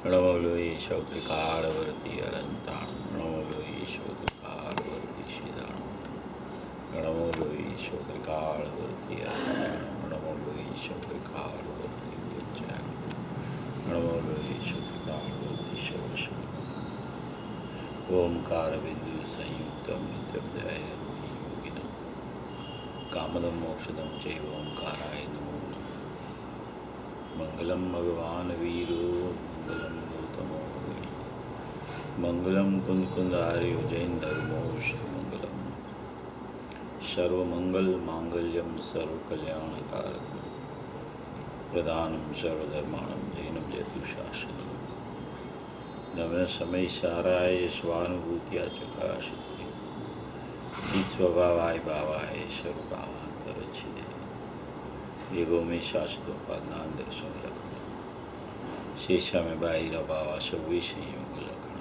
णमोलो ईशौ त्रिकालवर्ती अनन्ताणं णमोलो ईशौ त्रिकालवर्ती श्रीदाणं णमोलो ईशौ त्रिकालवर्ती अनन्ताणं णमोलो ईशौ त्रिकालवर्ती उज्जैनं णमोलो ईशौ त्रिकालवर्ती शौशं ओंकारबिन्दु संयुक्तं नित्यं ध्यायन्ति योगिनः कामदं मोक्षदं चैव ओंकाराय नमो नमः। मंगलम भगवान वीरो मंगलम गौतमो मुनि मंगलम कुंद कुंदार्यो जैन धर्मोष्ट मंगलम सर्वमंगल मांगल्यम सर्वकल्याणकारक प्रधानम सर्वधर्माणम जैनम जयतुशासनम नमः समय साराय स्वानुभूतिया चकाशिते चित स्वभावाय भावाय सर्वभावांतर छिदे येगो में शाश्वतोपाज्ञान दर्शन लक्षण शेषा में बाहिर भावा सव्वे संयोग लक्षण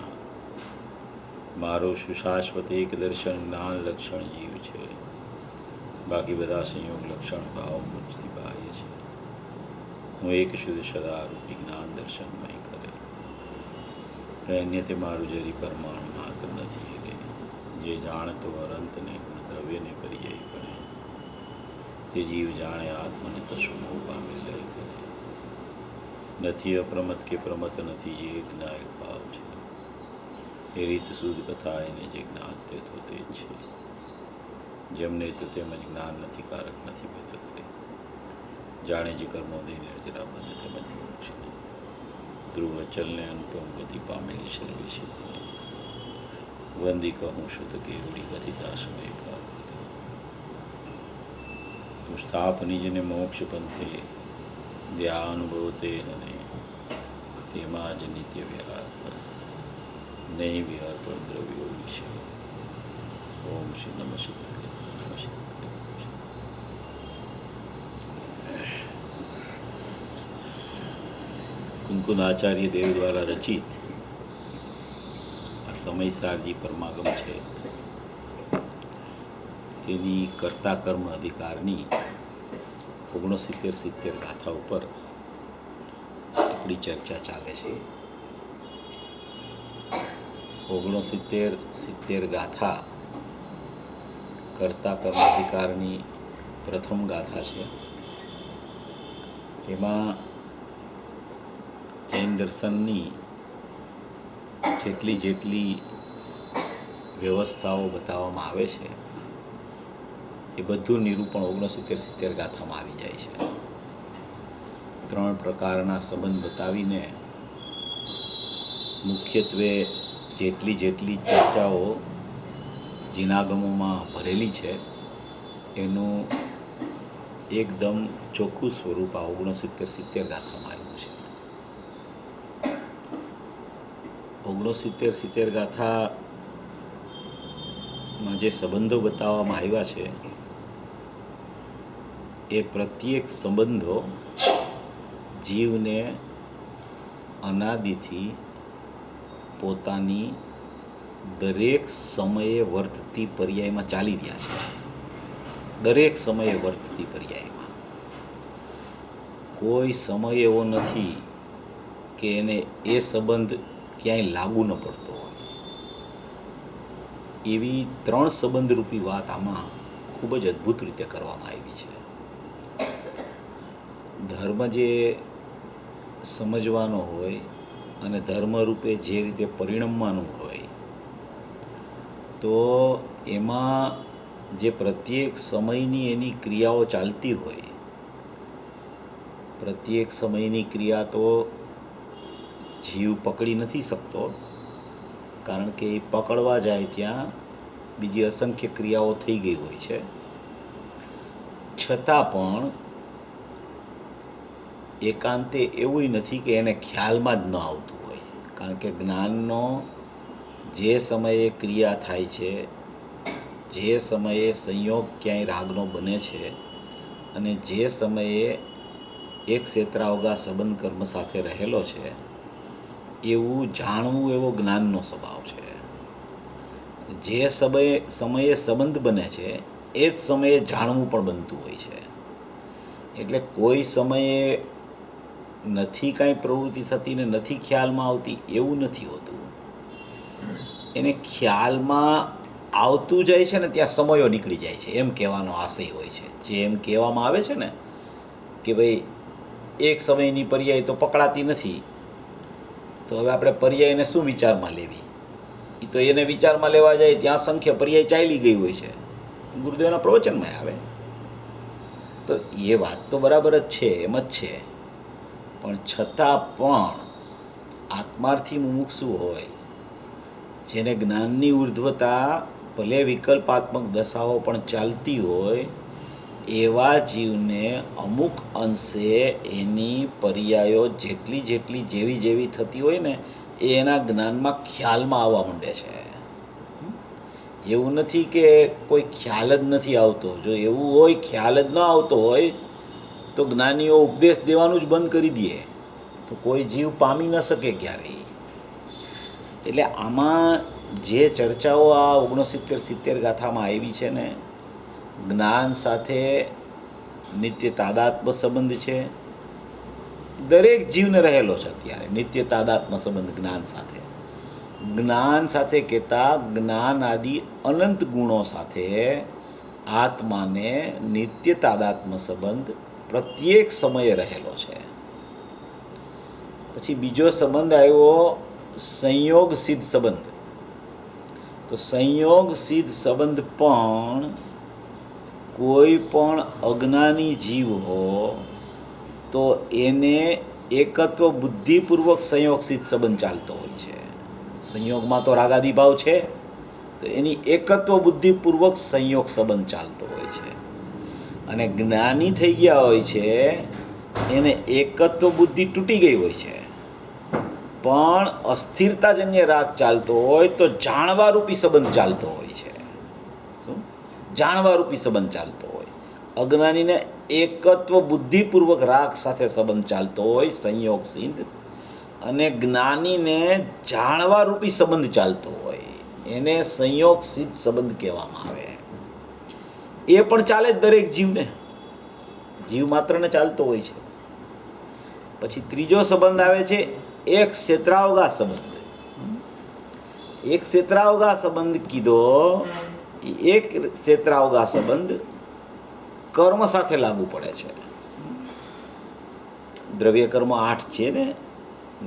मारो सुशाश्वत एक दर्शन ज्ञान लक्षण जीव है बाकी बधा संयोग लक्षण भाव मुझથી બાહ્ય છે હું એક શુદ્ધ સદા રૂપી જ્ઞાન દર્શનમય કરે અન્ય તે મારું જરી પરમાણુ માત્ર નથી રે જે જાણતો અનંતને દ્રવ્યને પર્યાય ગણે તે જીવ જાણે આત્મને તસુ મોહ પામે લય કરે નથી અપ્રમત કે પ્રમત નથી એ જ્ઞાન ભાવ છે એ રીત શુદ્ધ કથા એને જે જ્ઞાન તે તો તે જ છે જેમને તો તેમજ જ્ઞાન નથી કારક નથી ભેદ કરે જાણે જે કર્મો દે નિર્જરા બંધ તેમજ મોક્ષ ધ્રુવ અચલને અનુપમ ગતિ પામેલી સર્વે સિદ્ધિ વંદી કહું શુદ્ધ કેવડી ગતિતા સમય પ્રાપ્ત સ્થાપ નિજને મોક્ષ પંથે ધ્યાનુભવતે અને તેમાં જ નિત્ય વિહાર પર નહીં વિહાર પર દ્રવ્યો વિશે ઓમ શ્રી નમઃ શિવાય નમઃ શિવાય। કુંકુદ આચાર્ય દેવ દ્વારા રચિત આ સમયસારજી પરમાગમ છે તેની કર્તા કર્મ અધિકારની 69-70 ગાથા ઉપર આપણી ચર્ચા ચાલે છે। 69-70 ગાથા કર્તા કર્મ અધિકારની પ્રથમ ગાથા છે। તેમાં જૈન દર્શનની જેટલી વ્યવસ્થાઓ બતાવવામાં આવે છે એ બધું નિરૂપણ 69-70 ગાથામાં આવી જાય છે। 3 પ્રકારના સંબંધ બતાવીને મુખ્યત્વે જેટલી ચર્ચાઓ જીનાગમોમાં ભરેલી છે એનું એકદમ ચોખ્ખું સ્વરૂપ આ 69-70 ગાથામાં આવ્યું છે। 69-70 ગાથામાં જે સંબંધો બતાવવામાં આવ્યા છે એ પ્રત્યેક સંબંધો જીવને અનાદિથી પોતાની દરેક સમયે વર્તતી પર્યાયમાં ચાલી રહ્યા છે। દરેક સમયે વર્તતી પર્યાયમાં કોઈ સમય એવો નથી કે એને એ સંબંધ ક્યાંય લાગુ ન પડતો હોય એવી 3 સંબંધરૂપી વાત આમાં ખૂબ જ અદ્ભુત રીતે કરવામાં આવી છે। ધર્મ જે સમજવાનો હોય અને ધર્મરૂપે જે રીતે પરિણમવાનું હોય તો એમાં જે પ્રત્યેક સમયની એની ક્રિયાઓ ચાલતી હોય પ્રત્યેક સમયની ક્રિયા તો જીવ પકડી નથી શકતો કારણ કે એ પકડવા જાય ત્યાં બીજી અસંખ્ય ક્રિયાઓ થઈ ગઈ હોય છે। છતાં પણ એકાંતે એવું નથી કે એને ખ્યાલમાં જ ન આવતું હોય કારણ કે જ્ઞાનનો જે સમયે ક્રિયા થાય છે જે સમયે સંયોગ ક્યાંય રાગનો બને છે અને જે સમયે એક ક્ષેત્રાવગા સંબંધ કર્મ સાથે રહેલો છે એવું જાણવું એવો જ્ઞાનનો સ્વભાવ છે। જે સમયે સંબંધ બને છે એ જ સમયે જાણવું પણ બનતું હોય છે। એટલે કોઈ સમયે નથી કાંઈ પ્રવૃત્તિ થતી ને નથી ખ્યાલમાં આવતી એવું નથી હોતું. એને ખ્યાલમાં આવતું જાય છે ને ત્યાં સમયો નીકળી જાય છે એમ કહેવાનો આશય હોય છે. જે એમ કહેવામાં આવે છે ને કે ભાઈ એક સમયની પર્યાય તો પકડાતી નથી, તો હવે આપણે પર્યાયને શું વિચારમાં લેવી, એ તો એને વિચારમાં લેવા જાય ત્યાં સંખ્ય પર્યાય ચાલી ગઈ હોય છે. ગુરુદેવના પ્રવચનમાં આવે તો એ વાત તો બરાબર જ છે, એમ જ છે. પણ છતાં પણ આત્માર્થી મુમુક્ષુ હોય, જેને જ્ઞાનની ઉર્ધ્વતા ભલે વિકલ્પાત્મક દશાઓ પણ ચાલતી હોય, એવા જીવને અમુક અંશે એની પર્યાયો જેવી જેવી થતી હોય ને એ એના જ્ઞાનમાં ખ્યાલમાં આવવા માંડે છે. એવું નથી કે કોઈ ખ્યાલ જ નથી આવતો. જો એવું હોય, ખ્યાલ જ ન આવતો હોય તો જ્ઞાનીઓ ઉપદેશ દેવાનું જ બંધ કરી દે તો કોઈ જીવ પામી ન શકે ક્યારેય. એટલે આમાં જે ચર્ચાઓ આ 69-70 ગાથામાં આવી છે ને, જ્ઞાન સાથે નિત્ય તાદાત્મ્ય સંબંધ છે. દરેક જીવને રહેલો છે અત્યારે નિત્ય તાદાત્મ્ય સંબંધ જ્ઞાન સાથે કહેતા જ્ઞાન આદિ અનંત ગુણો સાથે આત્માને નિત્ય તાદાત્મ્ય સંબંધ પ્રત્યેક સમયે રહેલો છે. પછી બીજો સંબંધ આવ્યો સંયોગ સિદ્ધ સંબંધ. તો સંયોગ સિદ્ધ સંબંધ પણ કોઈ પણ અજ્ઞાની જીવ હો તો એને એકત્વ બુદ્ધિપૂર્વક સંયોગ સિદ્ધ સંબંધ ચાલતો હોય છે. સંયોગમાં તો રાગાદી ભાવ છે, તો એની એકત્વ બુદ્ધિપૂર્વક સંયોગ સંબંધ ચાલતો હોય છે. અને જ્ઞાની થઈ ગયા હોય છે એને એકત્વ બુદ્ધિ તૂટી ગઈ હોય છે, પણ અસ્થિરતાજન્ય રાગ ચાલતો હોય તો જાણવારૂપી સંબંધ ચાલતો હોય છે. શું? જાણવારૂપી સંબંધ ચાલતો હોય. અજ્ઞાનીને એકત્વ બુદ્ધિપૂર્વક રાગ સાથે સંબંધ ચાલતો હોય સંયોગ સિદ્ધ, અને જ્ઞાનીને જાણવારૂપી સંબંધ ચાલતો હોય એને સંયોગ સિદ્ધ સંબંધ કહેવામાં આવે. એ પણ ચાલે જ દરેક જીવને, જીવ માત્રને ચાલતો હોય છે. પછી ત્રીજો સંબંધ આવે છે એક ક્ષેત્રાવગા સંબંધ. એક ક્ષેત્રાવગા સંબંધ કીધો, એક ક્ષેત્રાવગા સંબંધ કર્મ સાથે લાગુ પડે છે. દ્રવ્ય કર્મ 8 છે ને,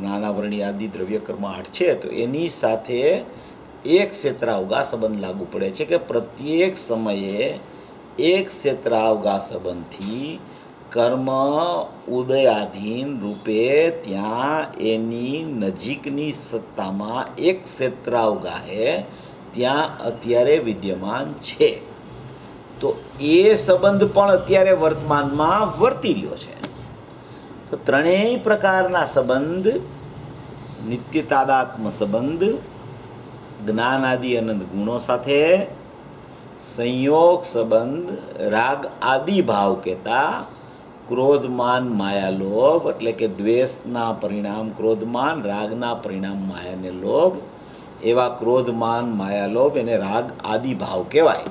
નાનાવરણી આદિ દ્રવ્ય કર્મ 8 છે, તો એની સાથે એક ક્ષેત્રાવગા સંબંધ લાગુ પડે છે કે પ્રત્યેક સમયે એક ક્ષેત્રાવગા સંબંધથી કર્મ ઉદયાધીન રૂપે ત્યાં એની નજીકની સત્તામાં એક ક્ષેત્રાવગાહે ત્યાં અત્યારે વિદ્યમાન છે. તો એ સંબંધ પણ અત્યારે વર્તમાનમાં વર્તી રહ્યો છે. તો ત્રણેય પ્રકારના સંબંધ, નિત્ય તાદાત્મ સંબંધ જ્ઞાન આદિ અનંત ગુણો સાથે, સંયોગ સંબંધ રાગ આદિ ભાવ કહેતા ક્રોધમાન માયાલોભ, એટલે કે દ્વેષના પરિણામ ક્રોધમાન, રાગના પરિણામ માયાને લોભ, એવા ક્રોધમાન માયાલોભ એને રાગ આદિ ભાવ કહેવાય.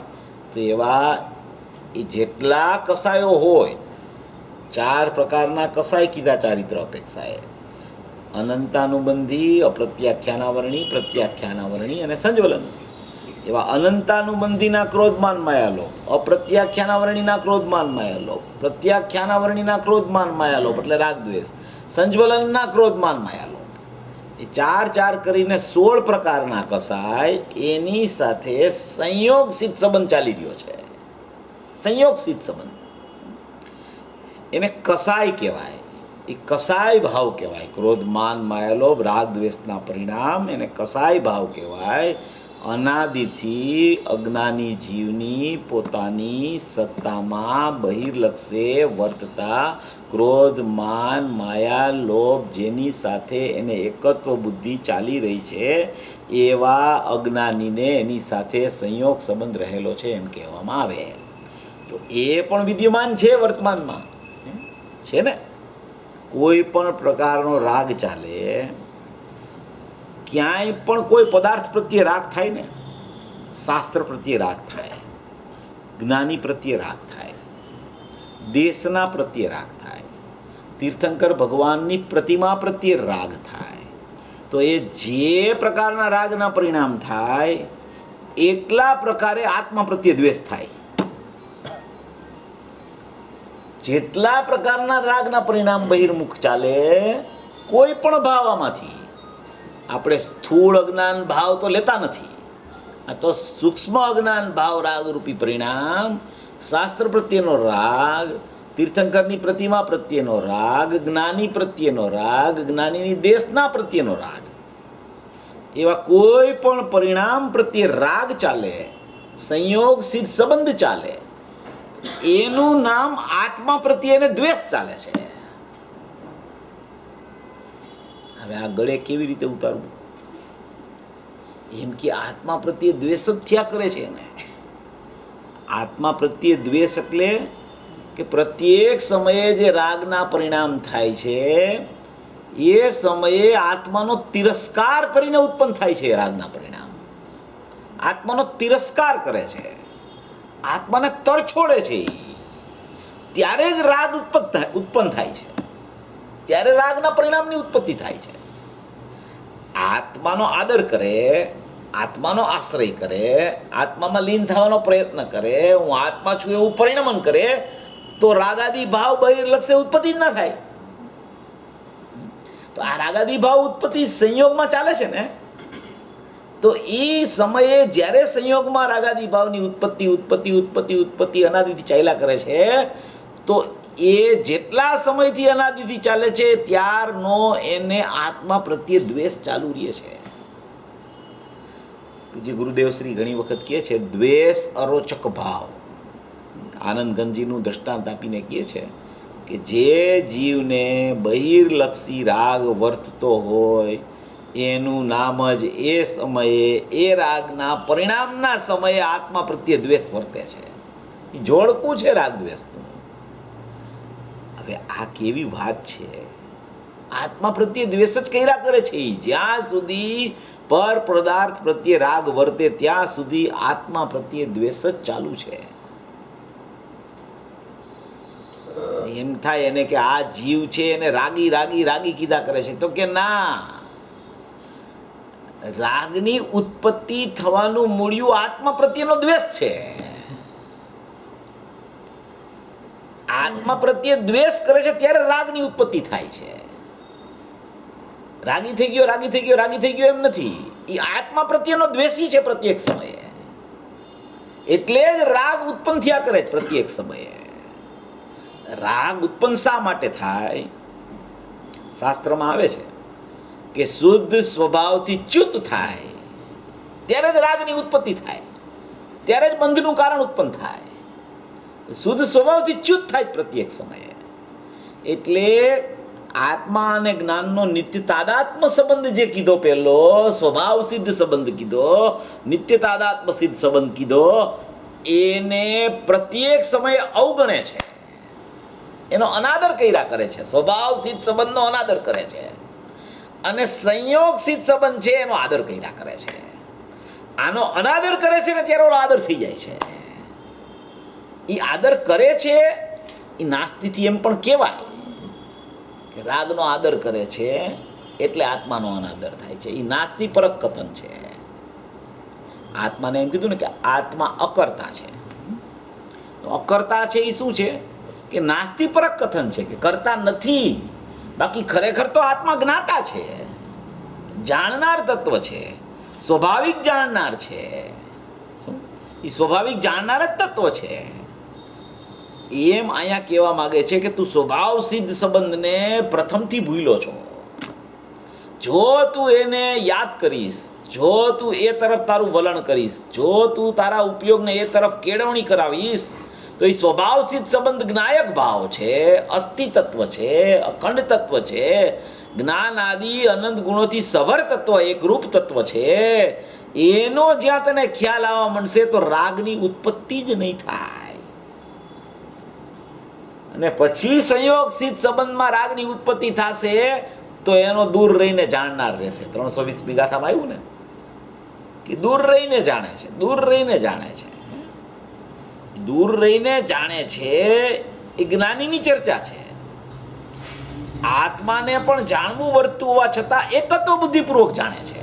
તો એવા એ જેટલા કસાયો હોય, 4 પ્રકારના કસાય કીધા ચારિત્ર અપેક્ષાએ: અનંતાનુબંધી, અપ્રત્યાખ્યાનાવરણી, પ્રત્યાખ્યાનાવરણી અને સંજ્વલન. એવા અનંતાનુબંધીના ક્રોધમાન માયાલોભ, અપ્રત્યાખ્યાનાવરણીના ક્રોધમાન માયાલોભ, પ્રત્યાખ્યાનાવરણીના ક્રોધમાન માયાલોભ એટલે રાગ દ્વેષ, સંજ્વલનના ક્રોધમાન માયાલોભ, એ 4 કરીને 16 પ્રકારના કસાય એની સાથે સંયોગ સિદ્ધ સંબંધ ચાલી રહ્યો છે. સંયોગ સિદ્ધ સંબંધ એને કસાય કહેવાય. એ કસાય ભાવ કહેવાય. ક્રોધમાન માયાલોભ રાગ દ્વેષના પરિણામ એને કસાય ભાવ કહેવાય. અનાદિથી અજ્ઞાની જીવની પોતાની સત્તામાં બહિર્લક્ષે વર્તતા ક્રોધ માન માયા લોભ જેની સાથે એને એકત્વ બુદ્ધિ ચાલી રહી છે, એવા અજ્ઞાનીને એની સાથે સંયોગ સંબંધ રહેલો છે એમ કહેવામાં આવે. તો એ પણ વિદ્યમાન છે વર્તમાનમાં, છે ને. કોઈ પણ પ્રકારનો રાગ ચાલે, ક્યાંય પણ કોઈ પદાર્થ પ્રત્યે રાગ થાય ને, શાસ્ત્ર પ્રત્યે રાગ થાય, જ્ઞાની પ્રત્યે રાગ થાય, દેશના પ્રત્યે રાગ થાય, તીર્થંકર ભગવાનની પ્રતિમા પ્રત્યે રાગ થાય તો એ જે પ્રકારના રાગના પરિણામ થાય એટલા પ્રકારે આત્મા પ્રત્યે દ્વેષ થાય. જેટલા પ્રકારના રાગના પરિણામ બહિર્મુખ ચાલે કોઈ પણ ભાવમાંથી આપણે સ્થૂળ અજ્ઞાન ભાવ તો લેતા નથી. આ તો સૂક્ષ્મ અજ્ઞાન ભાવ રાગરૂપી પરિણામ, શાસ્ત્ર પ્રત્યેનો રાગ, તીર્થંકરની પ્રતિમા પ્રત્યેનો રાગ, જ્ઞાની પ્રત્યેનો રાગ, જ્ઞાનીની દેશના પ્રત્યેનો રાગ, એવા કોઈ પણ પરિણામ પ્રત્યે રાગ ચાલે, સંયોગ સિદ્ધ સંબંધ ચાલે, એનું નામ આત્મા પ્રત્યે દ્વેષ ચાલે છે. હવે આ ગળે કેવી રીતે ઉતારવું? એમ કે આત્મા પ્રત્યે દ્વેષ જ થયા કરે છે એને. આત્મા પ્રત્યે દ્વેષ એટલે કે પ્રત્યેક સમયે જે રાગના પરિણામ થાય છે એ સમયે આત્માનો તિરસ્કાર કરીને ઉત્પન્ન થાય છે. રાગના પરિણામ આત્માનો તિરસ્કાર કરે છે, આત્માને તરછોડે છે, ત્યારે જ રાગ ઉત્પન્ન થાય છે, ત્યારે રાગના પરિણામની ઉત્પત્તિ થાય છે. આત્માનો આદર કરે, આત્માનો આશ્રય કરે, આત્મામાં લીન થવાનો પ્રયત્ન કરે, હું આત્મા છું એવું પરિણમન કરે તો રાગાદી ભાવ બહિર્લક્ષે ઉત્પત્તિ જ ના થાય. તો આ રાગાદી ભાવ ઉત્પત્તિ સંયોગમાં ચાલે છે ને, તો એ સમયે જ્યારે સંયોગમાં રાગાદી ભાવની ઉત્પત્તિ અનાદિથી ચાલ્યા કરે છે, તો એ જેટલા સમયથી અનાદિથી ચાલે છે ત્યારનો એને આત્મા પ્રત્યે દ્વેષ ચાલુ રહે છે. જે ગુરુદેવ શ્રી ઘણી વખત કહે છે દ્વેષ અરોચક ભાવ. આનંદગંજીનું દ્રષ્ટાંત આપીને કહે છે કે જે જીવને બહિર્લક્ષી રાગ વર્તતો હોય એનું નામ જ એ સમયે એ રાગના પરિણામના સમયે આત્મા પ્રત્યે દ્વેષ વર્તે છે. એ જોડકું છે રાગ દ્વેષનું. હવે આ કેવી વાત છે? આત્મા પ્રત્યે દ્વેષ જ કર્યા કરે છે. જ્યાં સુધી પર પદાર્થ પ્રત્યે રાગ વર્તે ત્યાં સુધી આત્મા પ્રત્યે દ્વેષ જ ચાલુ છે. એમ થાય એને કે આ જીવ છે એને રાગી રાગી રાગી કીધા કરે છે, તો કે ના, રાગની ઉત્પત્તિ થવાનું મૂળિયું આત્મા પ્રત્યેનો દ્વેષ છે. આત્મા પ્રત્યે દ્વેષ કરે છે ત્યારે રાગની ઉત્પત્તિ થાય છે. રાગી થઈ ગયો રાગી થઈ ગયો રાગી થઈ ગયો એમ નથી. એ આત્મા પ્રત્યેનો દ્વેષી છે પ્રત્યેક સમયે. એટલે જ રાગ ઉત્પન્ન થયા કરે પ્રત્યેક સમયે. રાગ ઉત્પન્ન શા માટે થાય? શાસ્ત્રમાં આવે છે કે શુદ્ધ સ્વભાવથી ચ્યુત થાય ત્યારે જ રાગની ઉત્પત્તિ થાય, ત્યારે જ બંધનું કારણ ઉત્પન્ન થાય. શુદ્ધ સ્વભાવથી ચ્યુત થાય પ્રત્યેક સમયે. એટલે આત્મા અને જ્ઞાનનો નિત્ય તાદાત્મ સંબંધ જે કીધો, પહેલો સ્વભાવ સિદ્ધ સંબંધ કીધો, નિત્ય તાદાત્મ સિદ્ધ સંબંધ કીધો, એને પ્રત્યેક સમયે અવગણે છે, એનો અનાદર કર્યા કરે છે. સ્વભાવ સિદ્ધ સંબંધનો અનાદર કરે છે અને સંયોગ સિદ્ધ સંબંધ છે એનો આદર કર્યા કરે છે. આનો અનાદર કરે છે ને ત્યારે ઓલો આદર થઈ જાય છે. એ આદર કરે છે એ નાસ્તિથી એમ પણ કહેવાય કે રાગનો આદર કરે છે એટલે આત્માનો અનાદર થાય છે. એ નાસ્તિ પરક કથન છે. આત્માને એમ કીધું ને કે આત્મા અકર્તા છે. તો અકર્તા છે એ શું છે કે નાસ્તિ પરક કથન છે, કે કરતા નથી. બાકી ખરેખર તો આત્મા જ્ઞાતા છે, જાણનાર તત્વ છે, સ્વાભાવિક જાણનાર છે. શું? એ સ્વાભાવિક જાણનાર જ તત્વ છે. એમ અહીંયા કહેવા માંગે છે કે તું સ્વભાવ સિદ્ધ સંબંધને પ્રથમથી ભૂલો છો. જો તું એને યાદ કરીશ, જો તું એ તરફ તારું વલણ કરીશ, જો તું તારા ઉપયોગને એ તરફ કેળવણી કરાવીશ, તો એ સ્વભાવ સિદ્ધ સંબંધ જ્ઞાયક ભાવ છે, અસ્થિ તત્વ છે, અખંડ તત્વ છે, જ્ઞાન આદિ અનંત ગુણોથી સભર તત્વ, એકરૂપ તત્વ છે. એનો જ્યાં તને ખ્યાલ આવવા માંડશે તો રાગની ઉત્પત્તિ જ નહીં થાય. અને પછી સંયોગ સિદ્ધ સંબંધમાં રાગની ઉત્પત્તિ થશે તો એનો દૂર રહીને જાણનાર રહેશે. 320 ગાથામાં આવ્યું ને કે દૂર રહીને જાણે છે, દૂર રહીને જાણે છે. દૂર રહીને જાણે છે એ જ્ઞાનીની ચર્ચા છે. આત્માને પણ જાણવું વર્તું હોવા છતાં એકત્વ બુદ્ધિપૂર્વક જાણે છે,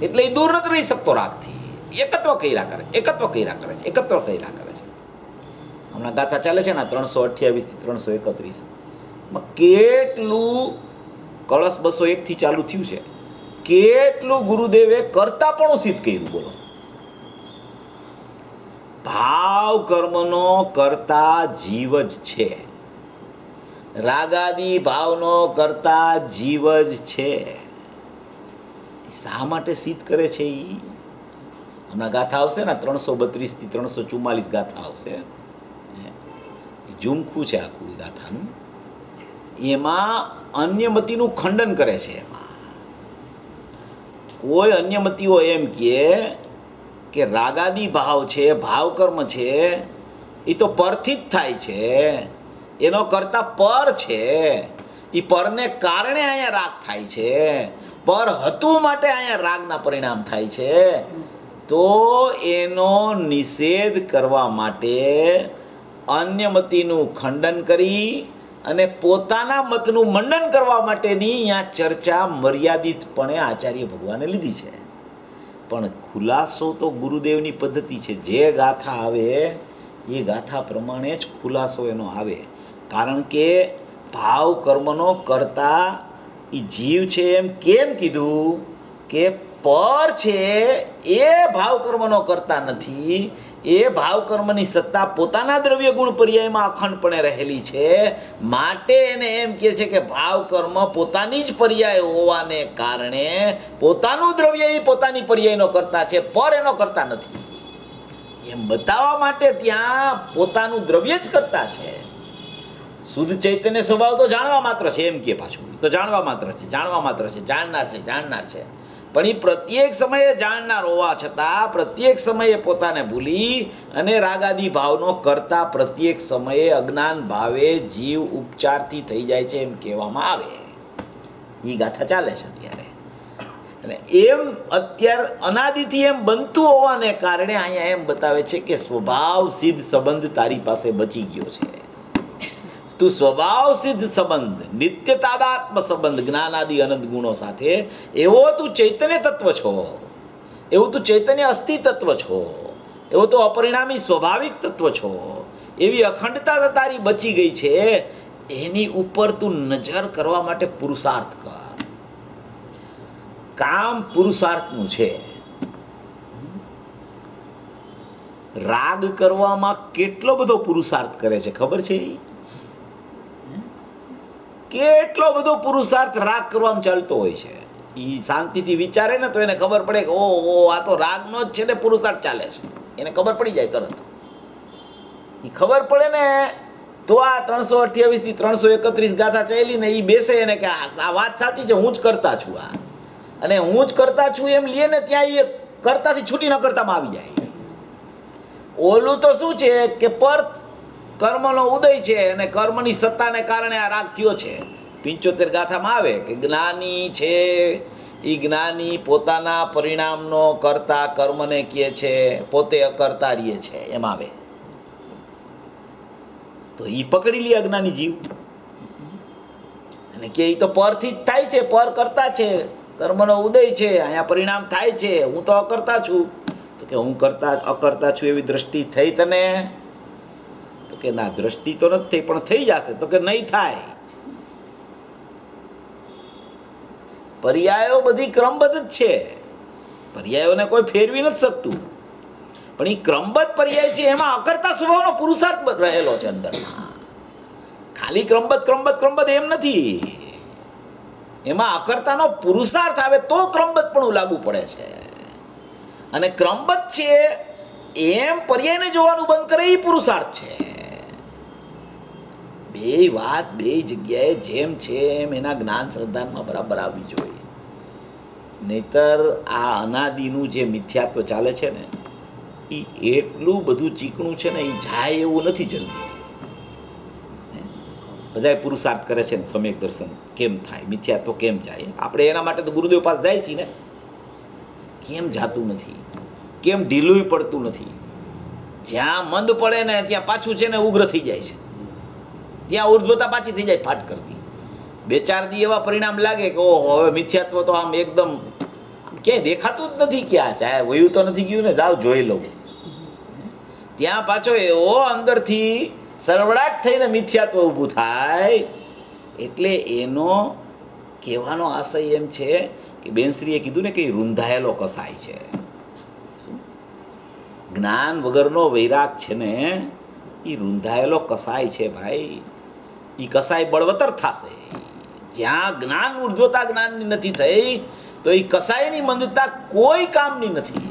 એટલે એ દૂર નથી રહી શકતો રાગથી. એકત્વ કર્યા કરે છે, એકત્વ કર્યા કરે છે, એકત્વ કર્યા કરે છે. હમણાં ગાથા ચાલે છે ને 328 થી 331, કેટલું કળશ 201 થી ચાલુ થયું છે, કેટલું ગુરુદેવે કરતા પણ સિદ્ધ કર્યું. બોલો, ભાવ કર્મનો કરતા જીવ જ છે, રાગાદી ભાવનો કરતા જીવ જ છે. શા માટે સિદ્ધ કરે છે? એ હમણાં ગાથા આવશે ને 332 થી 344 ગાથા આવશે, ઝુમખું છે આખું ગાથાનું. એમાં અન્યમતીનું ખંડન કરે છે. એમાં કોઈ અન્યમતીઓ એમ કે રાગાદી ભાવ છે, ભાવ કર્મ છે, એ તો પરથી જ થાય છે, એનો કરતા પર છે, એ પરને કારણે અહીંયા રાગ થાય છે, પર હતું માટે અહીંયા રાગના પરિણામ થાય છે. તો એનો નિષેધ કરવા માટે અન્યમતીનું ખંડન કરી અને પોતાના મતનું મંડન કરવા માટેની અહીંયા ચર્ચા મર્યાદિતપણે આચાર્ય ભગવાને લીધી છે. પણ ખુલાસો તો ગુરુદેવની પદ્ધતિ છે. જે ગાથા આવે એ ગાથા પ્રમાણે જ ખુલાસો એનો આવે. કારણ કે ભાવ કર્મનો કરતા એ જીવ છે એમ કેમ કીધું કે પર છે એ ભાવ કર્મનો કરતા નથી. એ ભાવ કર્મની સત્તા પોતાના દ્રવ્ય ગુણ પર્યાયમાં અખંડપણે રહેલી છે. માટે એને એમ કહે છે કે ભાવ કર્મ પોતાની જ પર્યાય હોવાને કારણે પોતાનું દ્રવ્ય એ પોતાની પર્યાયનો કરતા છે, પર એનો કરતા નથી. એમ બતાવવા માટે ત્યાં પોતાનું દ્રવ્ય જ કરતા છે. શુદ્ધ ચૈતન્ય સ્વભાવ તો જાણવા માત્ર છે, એમ કે પાછું તો જાણવા માત્ર છે, જાણવા માત્ર છે, જાણનાર છે, જાણનાર છે. પણ એ પ્રત્યેક સમયે જાણનાર હોવા છતાં પ્રત્યેક સમયે પોતાને ભૂલી અને રાગાદી ભાવનો કરતા પ્રત્યેક સમયે અજ્ઞાન ભાવે જીવ ઉપચારથી થઈ જાય છે એમ કહેવામાં આવે. એ ગાથા ચાલે છે અત્યારે. અને એમ અત્યારે અનાદિથી એમ બનતું હોવાને કારણે અહીંયા એમ બતાવે છે કે સ્વભાવ સિદ્ધ સંબંધ તારી પાસે બચી ગયો છે. તું સ્વભાવ સિદ્ધ સંબંધ, નિત્ય તાદાત્મ સંબંધ જ્ઞાનાદિ અનંત ગુણો સાથે એવો તું ચૈતન્ય તત્વ છો, એવું તું ચૈતન્ય અસ્થિ તત્વ છો, એવો તો અપરિણામી સ્વાભાવિક તત્વ છો. એવી અખંડતા તારી બચી ગઈ છે. એની ઉપર તું નજર કરવા માટે પુરુષાર્થ કર. કામ પુરુષાર્થનું છે. રાગ કરવામાં કેટલો બધો પુરુષાર્થ કરે છે ખબર છે? કેટલો બધો પુરુષાર્થ રાગ કરવામાં ચાલતો હોય છે. એ શાંતિથી વિચારે ને તો એને ખબર પડે કે ઓહો આ તો રાગનો જ છે ને પુરુષાર્થ ચાલે છે. એને ખબર પડી જાય તરત. એ ખબર પડે ને તો આ 328 થી 331 ગાથા ચાલી ને એ બેસે એને કે આ વાત સાચી છે, હું જ કરતા છું. આ અને હું જ કરતા છું એમ લે ને ત્યાં એ કરતાથી છૂટી ન કરતામાં આવી જાય. ઓલું તો શું છે કે પર કર્મનો ઉદય છે અને કર્મની સત્તાને કારણે આ રાગ થયો છે. 75 ગાથામાં આવે કે જ્ઞાની છે એ જ્ઞાની પોતાના પરિણામનો કરતા કર્મને કહે છે, પોતે અકર્તા રહીએ છે, એમ આવે. તો એ પકડી લે અજ્ઞાની જીવ અને કે એ તો પરથી જ થાય છે, પર કરતા છે, કર્મનો ઉદય છે, અહીંયા પરિણામ થાય છે, હું તો અકર્તા છું. તો કે હું અકર્તા છું એવી દ્રષ્ટિ થઈ તને? તો કે ના, દ્રષ્ટિ તો નથી થઈ પણ થઈ જશે. તો કે નહીં થાય. પર્યાયો બધી ક્રમબદ્ધ જ છે, પર્યાયોને કોઈ ફેરવી નથી શકતું. પણ એ ક્રમબદ્ધ પર્યાય છે એમાં અકર્તા સ્વભાવનો પુરુષાર્થ રહેલો છે અંદરમાં. ખાલી ક્રમબદ્ધ એમ નથી. એમાં અકર્તાનો પુરુષાર્થ આવે તો ક્રમબદ્ધ પણ લાગુ પડે છે. અને ક્રમબદ્ધ છે એમ પર્યાયને જોવાનું બંધ કરે એ પુરુષાર્થ છે. બે વાત બે જગ્યાએ જેમ છે એમ એના જ્ઞાન શ્રદ્ધામાં બરાબર આવવી જોઈએ. નહીતર આ અનાદિનું જે મિથ્યાત્વ ચાલે છે ને એ એટલું બધું ચીકણું છે ને એ જાય એવું નથી જલ્દી. બધા પુરુષાર્થ કરે છે ને સમ્યક દર્શન કેમ થાય, મિથ્યાત્વ કેમ જાય. આપણે એના માટે તો ગુરુદેવ પાસે જાય છીએ ને. કેમ જાતું નથી, કેમ ઢીલું પડતું નથી. જ્યાં મંદ પડે ને ત્યાં પાછું છે ને ઉગ્ર થઈ જાય છે. ત્યાં ઉર્ધ્વતા પાછી થઈ જાય ફાટ કરતી. 2-4 દી એવા પરિણામ લાગે કે ઓહો હવે મિથ્યાત્વ તો આમ એકદમ ક્યાંય દેખાતું જ નથી, ક્યાં ચાહે વયું તો નથી ગયું ને, જાવ જોઈ લઉં. ત્યાં પાછો એવો અંદરથી સરવડાટ થઈને મિથ્યાત્વ ઊભું થાય. એટલે એનો કહેવાનો આશય એમ છે કે બેનશ્રીએ કીધું ને કે રૂંધાયેલો કસાય છે. શું જ્ઞાન વગરનો વૈરાગ છે ને એ રૂંધાયેલો કસાય છે ભાઈ. એ કસાય બળવતર થશે. જ્યાં જ્ઞાન ઉર્ધ્વતા જ્ઞાનની નથી થઈ તો એ કસાયની મંદતા કોઈ કામની નથી,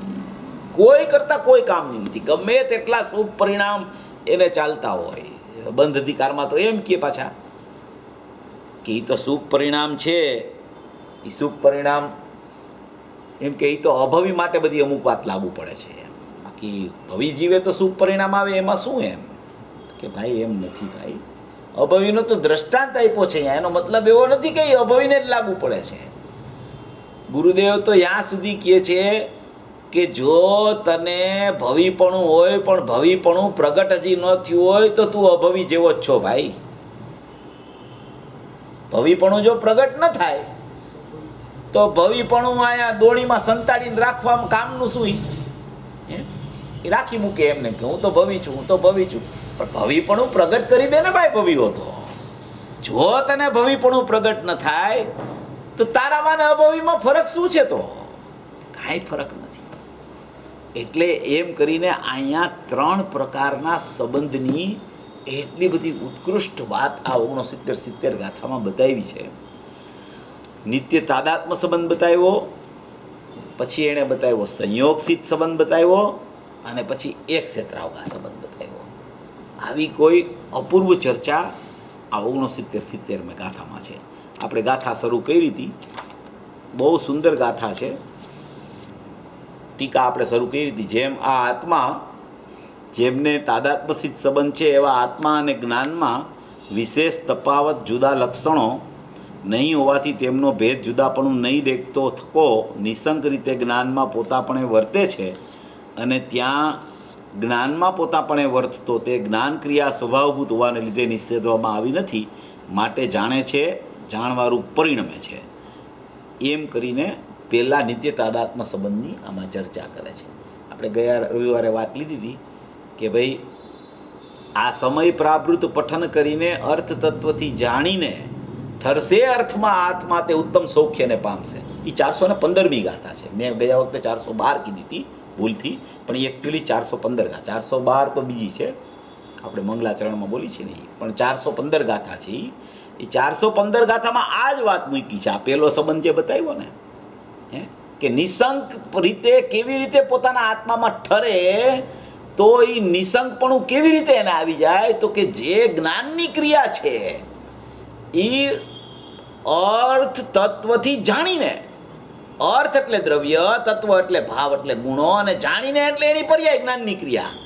કોઈ કરતા કોઈ કામની નથી. ગમે તેટલા શુભ પરિણામ એને ચાલતા હોય. બંધ અધિકારમાં તો એમ કે પાછા કે એ તો શુભ પરિણામ છે, એ શુભ પરિણામ એમ કે એ તો અભવી માટે બધી અમુક વાત લાગુ પડે છે. બાકી ભવી જીવે તો શુભ પરિણામ આવે એમાં શું? એમ કે ભાઈ એમ નથી ભાઈ. અભવીનો તો દ્રષ્ટાંત આપ્યો છે અહીંયા. એનો મતલબ એવો નથી કે એ અભવીને જ લાગુ પડે છે. ગુરુદેવ તો ત્યાં સુધી કહે છે કે જો તને ભવીપણું હોય પણ ભવીપણું પ્રગટ હજી ન થયું હોય તો તું અભવી જેવો જ છો ભાઈ. ભવીપણું જો પ્રગટ ન થાય તો ભવીપણું અહીંયા દોણીમાં સંતાડીને રાખવામાં કામનું શું? એ રાખી મૂકે એમને કે હું તો ભવી છું, હું તો ભવી છું. પણ ભવીપણું પ્રગટ કરી દે ને ભાઈ. ભવી હતો જો તને ભવીપણું પ્રગટ ન થાય તો તારામાં ને અભવીમાં ફરક શું છે? તો કાંઈ ફરક નથી. એટલે એમ કરીને અહીંયા 3 પ્રકારના સંબંધની એટલી બધી ઉત્કૃષ્ટ વાત આ 69-70 ગાથામાં બતાવી છે. નિત્ય તાદાત્મ સંબંધ બતાવ્યો, પછી એણે બતાવ્યો સંયોગસિત સંબંધ બતાવ્યો, અને પછી એક ક્ષેત્રાવગા સંબંધ બતાવ્યો. આવી કોઈ અપૂર્વ ચર્ચા આ 69-70 ગાથામાં છે. આપણે ગાથા શરૂ કરી હતી, બહુ સુંદર ગાથા છે. ટીકા આપણે શરૂ કરી હતી. જેમ આ આત્મા, જેમને તાદાત્મસિત સંબંધ છે એવા આત્મા અને જ્ઞાનમાં વિશેષ તફાવત, જુદા લક્ષણો નહીં હોવાથી તેમનો ભેદ જુદાપણું નહીં દેખતો થકો નિશંક રીતે જ્ઞાનમાં પોતાપણે વર્તે છે, અને ત્યાં જ્ઞાનમાં પોતાપણે વર્તતો તે જ્ઞાન ક્રિયા સ્વભાવભૂત હોવાને લીધે નિષેધવામાં આવી નથી, માટે જાણે છે, જાણવારૂપ પરિણમે છે. એમ કરીને પહેલાં નિત્ય તાદાત્મ સંબંધની આમાં ચર્ચા કરે છે. આપણે ગયા રવિવારે વાત લીધી હતી કે ભાઈ આ સમય પ્રાવૃત્ત પઠન કરીને અર્થ તત્વથી જાણીને ઠરશે અર્થમાં આત્મા તે ઉત્તમ સૌખ્યને પામશે. એ 415મી ગાથા છે. મેં ગયા વખતે 412 કીધી હતી ભૂલથી, પણ એ એકચ્યુઅલી 415 ગાથા. 412 તો બીજી છે, આપણે મંગલાચરણમાં બોલી છે ને, પણ 415 ગાથા છે. એ 415 ગાથામાં આ જ વાત મૂકી છે. આ પહેલો સંબંધ જે બતાવ્યો ને કે નિશંક રીતે કેવી રીતે પોતાના આત્મામાં ઠરે, તો એ નિશંકપણું કેવી રીતે એને આવી જાય, તો કે જે જ્ઞાનની ક્રિયા છે એ અર્થ તત્વથી જાણીને, અર્થ એટલે દ્રવ્ય, તત્વ એટલે ભાવ એટલે ગુણો, અને જાણીને એટલે એની પર્યાય જ્ઞાનની ક્રિયા.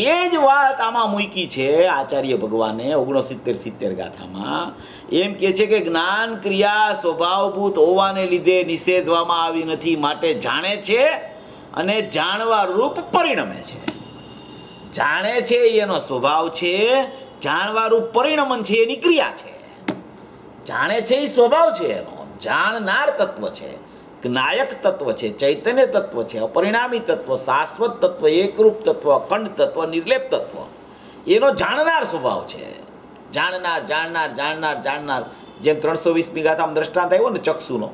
એ જ વાત આમાં મૂકી છે આચાર્ય ભગવાને 69-70 ગાથામાં. એમ કહે છે કે જ્ઞાન ક્રિયા સ્વભાવભૂત હોવાને લીધે નિષેધવામાં આવી નથી, માટે જાણે છે અને જાણવા રૂપ પરિણમે છે. જાણે છે એનો સ્વભાવ છે, જાણવા રૂપ પરિણમન છે એની ક્રિયા છે. જાણે છે એ સ્વભાવ છે એનો, જાણનાર તત્વ છે, જ્ઞાયક તત્વ છે, ચૈતન્ય તત્વ છે, અપરિણામી તત્વ, શાશ્વત તત્વ, એકરૂપ તત્વ, અખંડ તત્વ, નિર્લેપ તત્વ, એનો જાણનાર સ્વભાવ છે. જાણનાર જાણનાર જાણનાર જાણનાર. જેમ 320મી ગાથામાં દ્રષ્ટાંત આવ્યો ને ચક્ષુનો,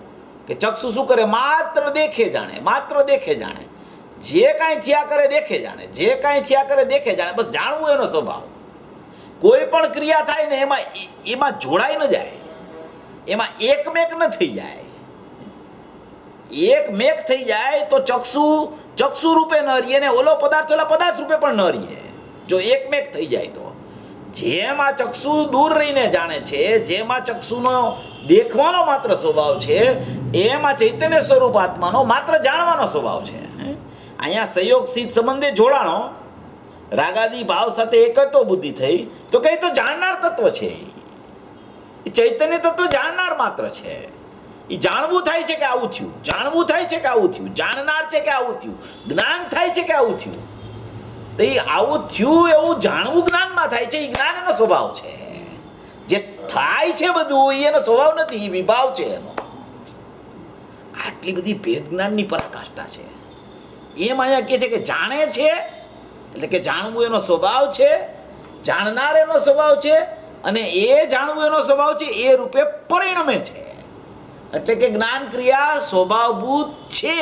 કે ચક્ષુ શું કરે? માત્ર દેખે જાણે, માત્ર દેખે જાણે. જે કાંઈ થયા કરે દેખે જાણે, જે કાંઈ થયા કરે દેખે જાણે, બસ જાણવું એનો સ્વભાવ. કોઈ પણ ક્રિયા થાય ને એમાં જોડાઈ ન જાય, એમાં એકમેક ન થઈ જાય. એકમેક થઈ જાય તો ચક્ષુ રૂપે ન રહીએ ને ઓલો પદાર્થ રૂપે પણ ન રહીએ. જો એકમેક થઈ જાય તો જેમ આ ચક્ષુ દૂર રહીને જાણે છે, જેમ આ ચક્ષુનો દેખવાનો માત્ર સ્વભાવ છે, એમ આ ચૈતન્ય સ્વરૂપ આત્માનો માત્ર જાણવાનો સ્વભાવ છે. અહીંયા સંયોગ સિદ્ધ સંબંધે જોડાણો, રાગાદી ભાવ સાથે એકત્વ બુદ્ધિ થઈ, તો કઈ તો જાણનાર તત્વ છે. એ ચૈતન્ય તત્વ જાણનાર માત્ર છે. એ જાણવું થાય છે કે આવું થયું, જાણવું થાય છે કે આવું થયું, જાણનાર છે કે આવું થયું, જ્ઞાન થાય છે કે આવું થયું. તો એ આવું થયું એવું જાણવું જ્ઞાનમાં થાય છે. એ જ્ઞાન એનો સ્વભાવ છે. થાય છે બધું, એનો સ્વભાવ નથી, વિભાવ છે એનો. આટલી બધી ભેદ જ્ઞાનની પરાકાષ્ઠા છે. એમ અહીંયા કહે છે કે જાણે છે એટલે કે જાણવું એનો સ્વભાવ છે, જાણનાર એનો સ્વભાવ છે, અને એ જાણવું એનો સ્વભાવ છે એ રૂપે પરિણમે છે. એટલે કે જ્ઞાન ક્રિયા સ્વભાવભૂત છે,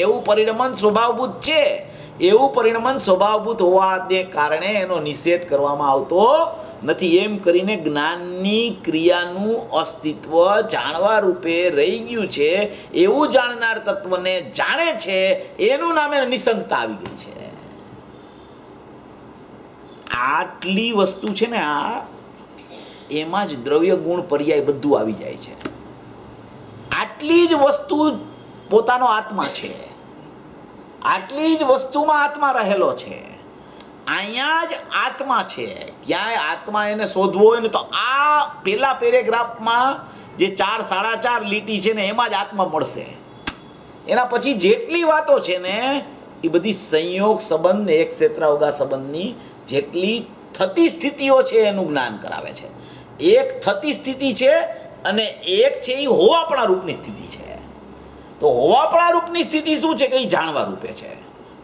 એવું પરિણમન સ્વભાવભૂત છે, એવું પરિણમન સ્વભાવભૂત હોવાને કારણે એનો નિષેધ કરવામાં આવતો નથી. એમ કરીને જ્ઞાનની ક્રિયાનું અસ્તિત્વ જાણવા રૂપે રહી ગયું છે, એવું જાણનાર તત્વને જાણે છે, એનું નામે નિસંગતા આવી ગઈ છે. આટલી વસ્તુ છે ને, આ એમાં જ દ્રવ્ય ગુણ પર્યાય બધું આવી જાય છે. આટલી જ વસ્તુ પોતાનો આત્મા છે, આટલી જ વસ્તુમાં આત્મા રહેલો છે, અહીંયા જ આત્મા છે. ક્યાંય આત્મા એને શોધવો હોય ને તો આ પેલા પેરેગ્રાફમાં જે 4 સાડા 4 લીટી છે ને એમાં જ આત્મા મળશે. એના પછી જેટલી વાતો છે ને એ બધી સંયોગ સંબંધ, એક ક્ષેત્રાવગા સંબંધની જેટલી થતી સ્થિતિઓ છે એનું જ્ઞાન કરાવે છે. એક થતી સ્થિતિ છે અને એક છે એ હોવાપણા રૂપની સ્થિતિ છે. તો હોવાપણા રૂપની સ્થિતિ શું છે કે એ જાણવા રૂપે છે,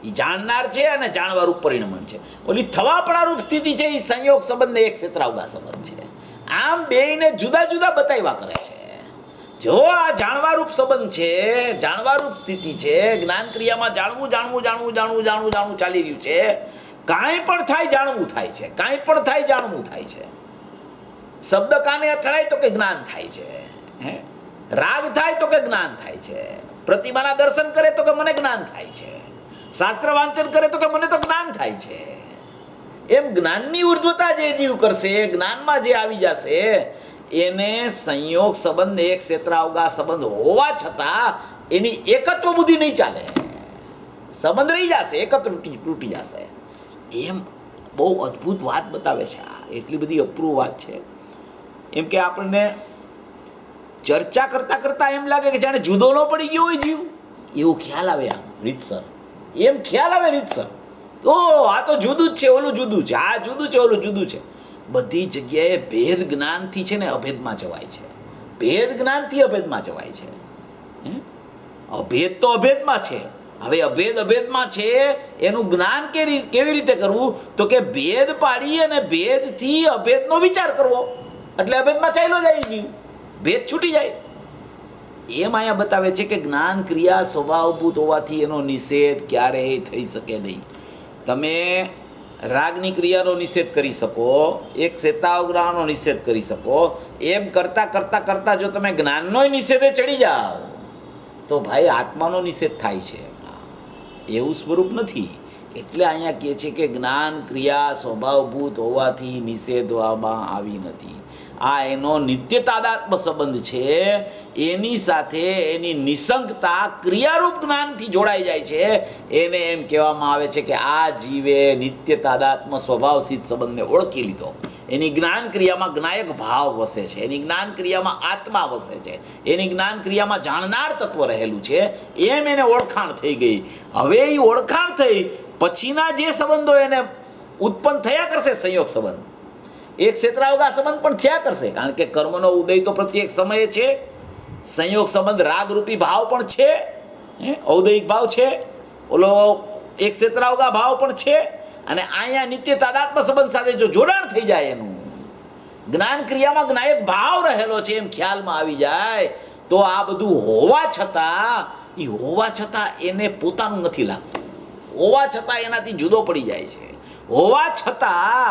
એ જાણનાર છે અને જાણવા રૂપ પરિણમન છે. ઓલી થવાપણા રૂપ સ્થિતિ છે એ સંયોગ સંબંધ ને એક ક્ષેત્રાવગા સંબંધ છે. આમ બેયને જુદા જુદા બતાવ્યા કરે છે. જો આ જાણવા રૂપ સંબંધ છે, જાણવા રૂપ સ્થિતિ છે, જ્ઞાન ક્રિયામાં જાણવું જાણવું જાણવું જાણવું જાણવું જાણવું ચાલી રહ્યું છે. કાંઈ પણ થાય જાણવું થાય છે, કાંઈ પણ થાય જાણવું થાય છે. શબ્દ કાને અથડાય તો કે જ્ઞાન થાય છે, હે રાગ થાય તો કે જ્ઞાન થાય છે, પ્રતિમાના દર્શન કરે તો કે મને જ્ઞાન થાય છે, શાસ્ત્ર વાંચન કરે તો કે મને તો જ્ઞાન થાય છે. એમ જ્ઞાનની ઉર્ધ્વતા જે જીવ કરશે, જ્ઞાનમાં જે આવી જશે એને સંયોગ સંબંધ, એક ક્ષેત્રાવગા સંબંધ હોવા છતાં એની એકત્વ બુદ્ધિ નહીં ચાલે, સંબંધ રહી જશે, એકત્ર તૂટી જશે. એમ બહુ અદ્ભુત વાત બતાવે છે. આ એટલી બધી અપૂર્વ વાત છે. એમ કે આપણને ચર્ચા કરતા કરતા એમ લાગે કે જાણે જુદો ન પડી ગયો હોય જીવ, એવો ખ્યાલ આવે. આમ રીતસર એમ ખ્યાલ આવે રીતસર, ઓ આ તો જુદું જ છે, ઓલું જુદું છે, આ જુદું છે, ઓલું જુદું છે. બધી જગ્યાએ ભેદ જ્ઞાનથી છે ને અભેદમાં જવાય છે, ભેદ જ્ઞાનથી અભેદમાં જવાય છે. અભેદ તો અભેદમાં છે. હવે અભેદ અભેદમાં છે એનું જ્ઞાન કેવી રીતે કરવું? તો કે ભેદ પાડી અને ભેદથી અભેદનો વિચાર કરવો, એટલે અભેદમાં ચાલ્યો જાય જીવ, ભેદ છૂટી જાય. એમ અહીંયા બતાવે છે કે જ્ઞાન ક્રિયા સ્વભાવભૂત હોવાથી એનો નિષેધ ક્યારેય થઈ શકે નહીં. તમે રાગની ક્રિયાનો નિષેધ કરી શકો, એક ક્ષેત્રાવગાનો નિષેધ કરી શકો. એમ કરતાં કરતાં કરતાં જો તમે જ્ઞાનનો નિષેધે ચડી જાઓ તો ભાઈ આત્માનો નિષેધ થાય છે. એવું સ્વરૂપ નથી. એટલે અહીંયા કહે છે કે જ્ઞાન ક્રિયા સ્વભાવભૂત હોવાથી નિષેધવામાં આવી નથી. આ એનો નિત્ય તાદાત્મ્ય સંબંધ છે, એની સાથે એની નિસંગતા ક્રિયારૂપ જ્ઞાનથી જોડાઈ જાય છે. એને એમ કહેવામાં આવે છે કે આ જીવે નિત્ય તાદાત્મ્ય સ્વભાવસિદ્ધ સંબંધને ઓળખી લીધો. એની જ્ઞાન ક્રિયામાં જ્ઞાયક ભાવ વસે છે, એની જ્ઞાન ક્રિયામાં આત્મા વસે છે, એની જ્ઞાન ક્રિયામાં જાણનાર તત્વ રહેલું છે. એમ એને ઓળખાણ થઈ ગઈ. હવે એ ઓળખાણ થઈ પછીના જે સંબંધો એને ઉત્પન્ન થયા કરશે, સંયોગ સંબંધ, એક ક્ષેત્રાવગા સંબંધ પણ થયા કરશે, કારણ કે કર્મનો ઉદય તો પ્રત્યેક સમયે છે. સંયોગ સંબંધ રાગરૂપી ભાવ પણ છે, ઔદયિક ભાવ છે, ઓલો એક ક્ષેત્રાવગા ભાવ પણ છે. અને અહીંયા નિત્ય તાદાત્મ્ય સંબંધ સાથે જો જોડાણ થઈ જાય, એનું જ્ઞાન ક્રિયામાં જ્ઞાયક ભાવ રહેલો છે એમ ખ્યાલમાં આવી જાય, તો આ બધું હોવા છતાં એને પોતાનું નથી લાગતું, હોવા છતાં એનાથી જુદો પડી જાય છે, હોવા છતાં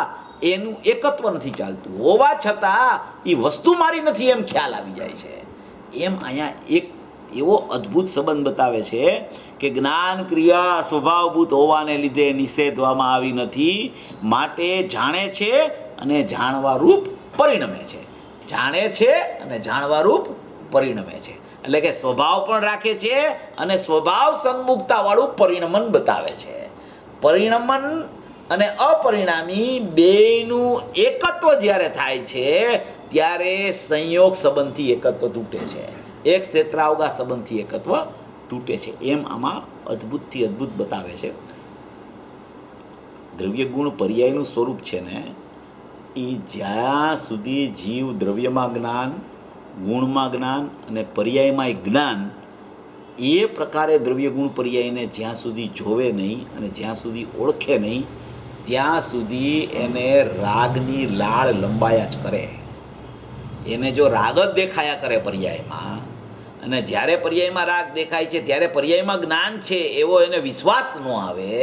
એનું એકત્વ નથી ચાલતું, હોવા છતાં એ વસ્તુ મારી નથી એમ ખ્યાલ આવી જાય છે. એમ અહીંયા એક એવો અદ્ભુત સંબંધ બતાવે છે કે જ્ઞાન ક્રિયા સ્વભાવભૂત હોવાને લીધે નિષેધવામાં આવી નથી, માટે જાણે છે અને જાણવા રૂપ પરિણમે છે, જાણે છે અને જાણવા રૂપ પરિણમે છે. એટલે કે સ્વભાવ પણ રાખે છે અને સ્વભાવ સન્મુખતાવાળું પરિણમન બતાવે છે. પરિણમન અને અપરિણામી બેયનું એકત્વ જ્યારે થાય છે ત્યારે સંયોગ સંબંધથી એકત્વ તૂટે છે, એક ક્ષેત્રાવગા સંબંધથી એકત્વ તૂટે છે. એમ આમાં અદ્ભુતથી અદ્ભુત બતાવે છે. દ્રવ્ય ગુણ પર્યાયનું સ્વરૂપ છે ને એ જ્યાં સુધી જીવ દ્રવ્યમાં જ્ઞાન, ગુણમાં જ્ઞાન અને પર્યાયમાં જ્ઞાન એ પ્રકારે દ્રવ્ય ગુણ પર્યાયને જ્યાં સુધી જોવે નહીં અને જ્યાં સુધી ઓળખે નહીં ત્યાં સુધી એને રાગની લાળ લંબાયા જ કરે. એને જો રાગ જ દેખાયા કરે પર્યાયમાં, અને જ્યારે પર્યાયમાં રાગ દેખાય છે ત્યારે પર્યાયમાં જ્ઞાન છે એવો એને વિશ્વાસ ન આવે,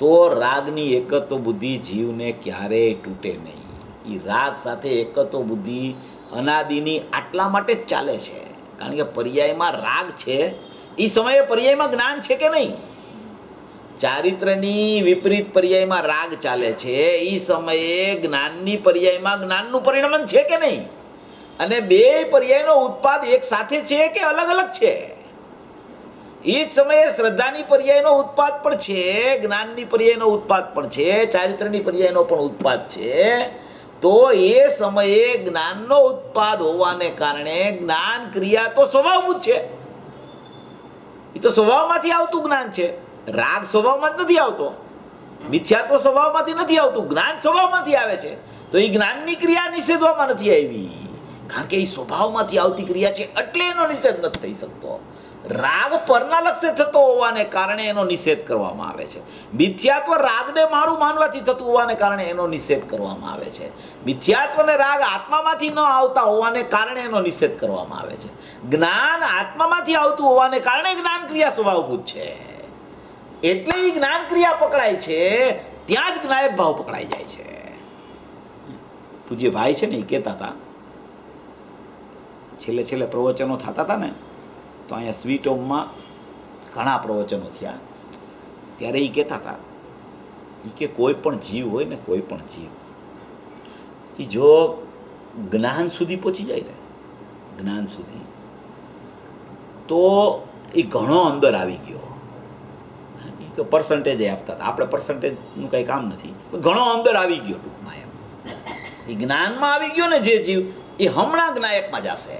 તો રાગની એકત્વ બુદ્ધિ જીવને ક્યારેય તૂટે નહીં. એ રાગ સાથે એકત્વ બુદ્ધિ અનાદિની આટલા માટે જ ચાલે છે, કારણ કે પર્યાયમાં રાગ છે. એ સમયે પર્યાયમાં જ્ઞાન છે કે નહીં? ચારિત્રની વિપરીત પર્યાયમાં રાગ ચાલે છે, એ સમયે જ્ઞાનની પર્યાયમાં જ્ઞાનનું પરિણમન છે કે નહીં? અને બે પર્યાયનો ઉત્પાદ એક સાથે છે કે અલગ અલગ છે? એ જ સમયે શ્રદ્ધાની પર્યાયનો ઉત્પાદ પણ છે, જ્ઞાનની પર્યાયનો ઉત્પાદ પણ છે, ચારિત્રની પર્યાયનો પણ ઉત્પાદ છે. તો એ સમયે જ્ઞાનનો ઉત્પાદ હોવાને કારણે જ્ઞાન ક્રિયા તો સ્વભાવભૂત છે. એ તો સ્વભાવમાંથી આવતું જ્ઞાન છે. રાગ સ્વભાવમાં જ નથી આવતો, મિથ્યાત્વ સ્વભાવમાંથી નથી આવતું, જ્ઞાન સ્વભાવમાંથી આવે છે. તો એ જ્ઞાનની ક્રિયા નિષેધવામાં નથી આવી, કારણ કે એ સ્વભાવમાંથી આવતી ક્રિયા છે, એટલે એનો નિષેધ નથી થઈ શકતો. રાગ પરના લક્ષ્ય થતો હોવાને કારણે એનો નિષેધ કરવામાં આવે છે. મિથ્યાત્વ રાગને મારું માનવાથી થતું હોવાને કારણે એનો નિષેધ કરવામાં આવે છે. મિથ્યાત્વ અને રાગ આત્મામાંથી ન આવતા હોવાને કારણે એનો નિષેધ કરવામાં આવે છે. જ્ઞાન આત્મામાંથી આવતું હોવાને કારણે જ્ઞાન ક્રિયા સ્વભાવભૂત છે. એટલે એ જ્ઞાન ક્રિયા પકડાય છે, ત્યાં જ જ્ઞાયક ભાવ પકડાઈ જાય છે. પૂજ્ય ભાઈ છે ને એ કહેતા હતા, છેલ્લે પ્રવચનો થતા હતા ને, તો અહીંયા સ્વીટ હોમમાં ઘણા પ્રવચનો થયા. ત્યારે એ કહેતા હતા કે કોઈ પણ જીવ હોય ને, કોઈ પણ જીવ એ જો જ્ઞાન સુધી પહોંચી જાય ને, જ્ઞાન સુધી, તો એ ઘણો અંદર આવી ગયો. એ તો પર્સન્ટેજ આપતા હતા, આપણે પર્સન્ટેજનું કંઈ કામ નથી, ઘણો અંદર આવી ગયો ટૂંકમાં. એમ એ જ્ઞાનમાં આવી ગયો ને જે જીવ, એ હમણાં જ્ઞાયકમાં જશે.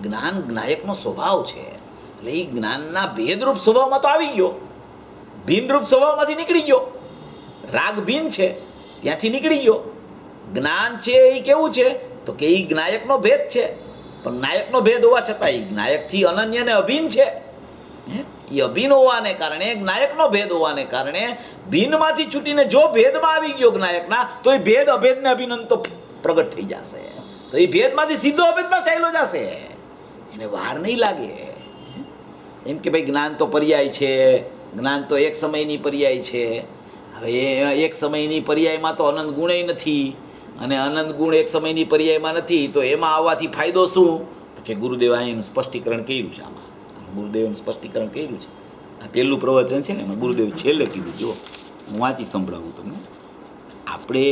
જ્ઞાન જ્ઞાયકનો સ્વભાવ છે, એટલે એ જ્ઞાનના ભેદરૂપ સ્વભાવમાં તો આવી ગયો, ભિન્નરૂપ સ્વભાવમાંથી નીકળી ગયો. રાગ ભિન્ન છે ત્યાંથી નીકળી ગયો. જ્ઞાન છે એ કેવું છે તો કે એ જ્ઞાયકનો ભેદ છે, પણ નાયકનો ભેદ હોવા છતાં એ જ્ઞાયકથી અનન્ય ને અભિન્ન છે. એ અભિન્ન હોવાને કારણે, જ્ઞાયકનો ભેદ હોવાને કારણે ભિન્નમાંથી છૂટીને જો ભેદમાં આવી ગયો જ્ઞાયકના, તો એ ભેદ અભેદને અભિન્ન તો પ્રગટ થઈ જશે. તો એ ભેદમાંથી સીધો અભેદમાં ચાલ્યો જશે, એને વાર નહીં લાગે. એમ કે ભાઈ જ્ઞાન તો પર્યાય છે, જ્ઞાન તો એક સમયની પર્યાય છે. હવે એક સમયની પર્યાયમાં તો અનંત ગુણેય નથી, અને અનંત ગુણ એક સમયની પર્યાયમાં નથી, તો એમાં આવવાથી ફાયદો શું? તો કે ગુરુદેવ એનું સ્પષ્ટીકરણ કર્યું છે. આમાં ગુરુદેવનું સ્પષ્ટીકરણ કર્યું છે. આ પહેલું પ્રવચન છે ને, એમાં ગુરુદેવ છેલ્લે કીધું, જો હું વાંચી સંભળાવું તમને. આપણે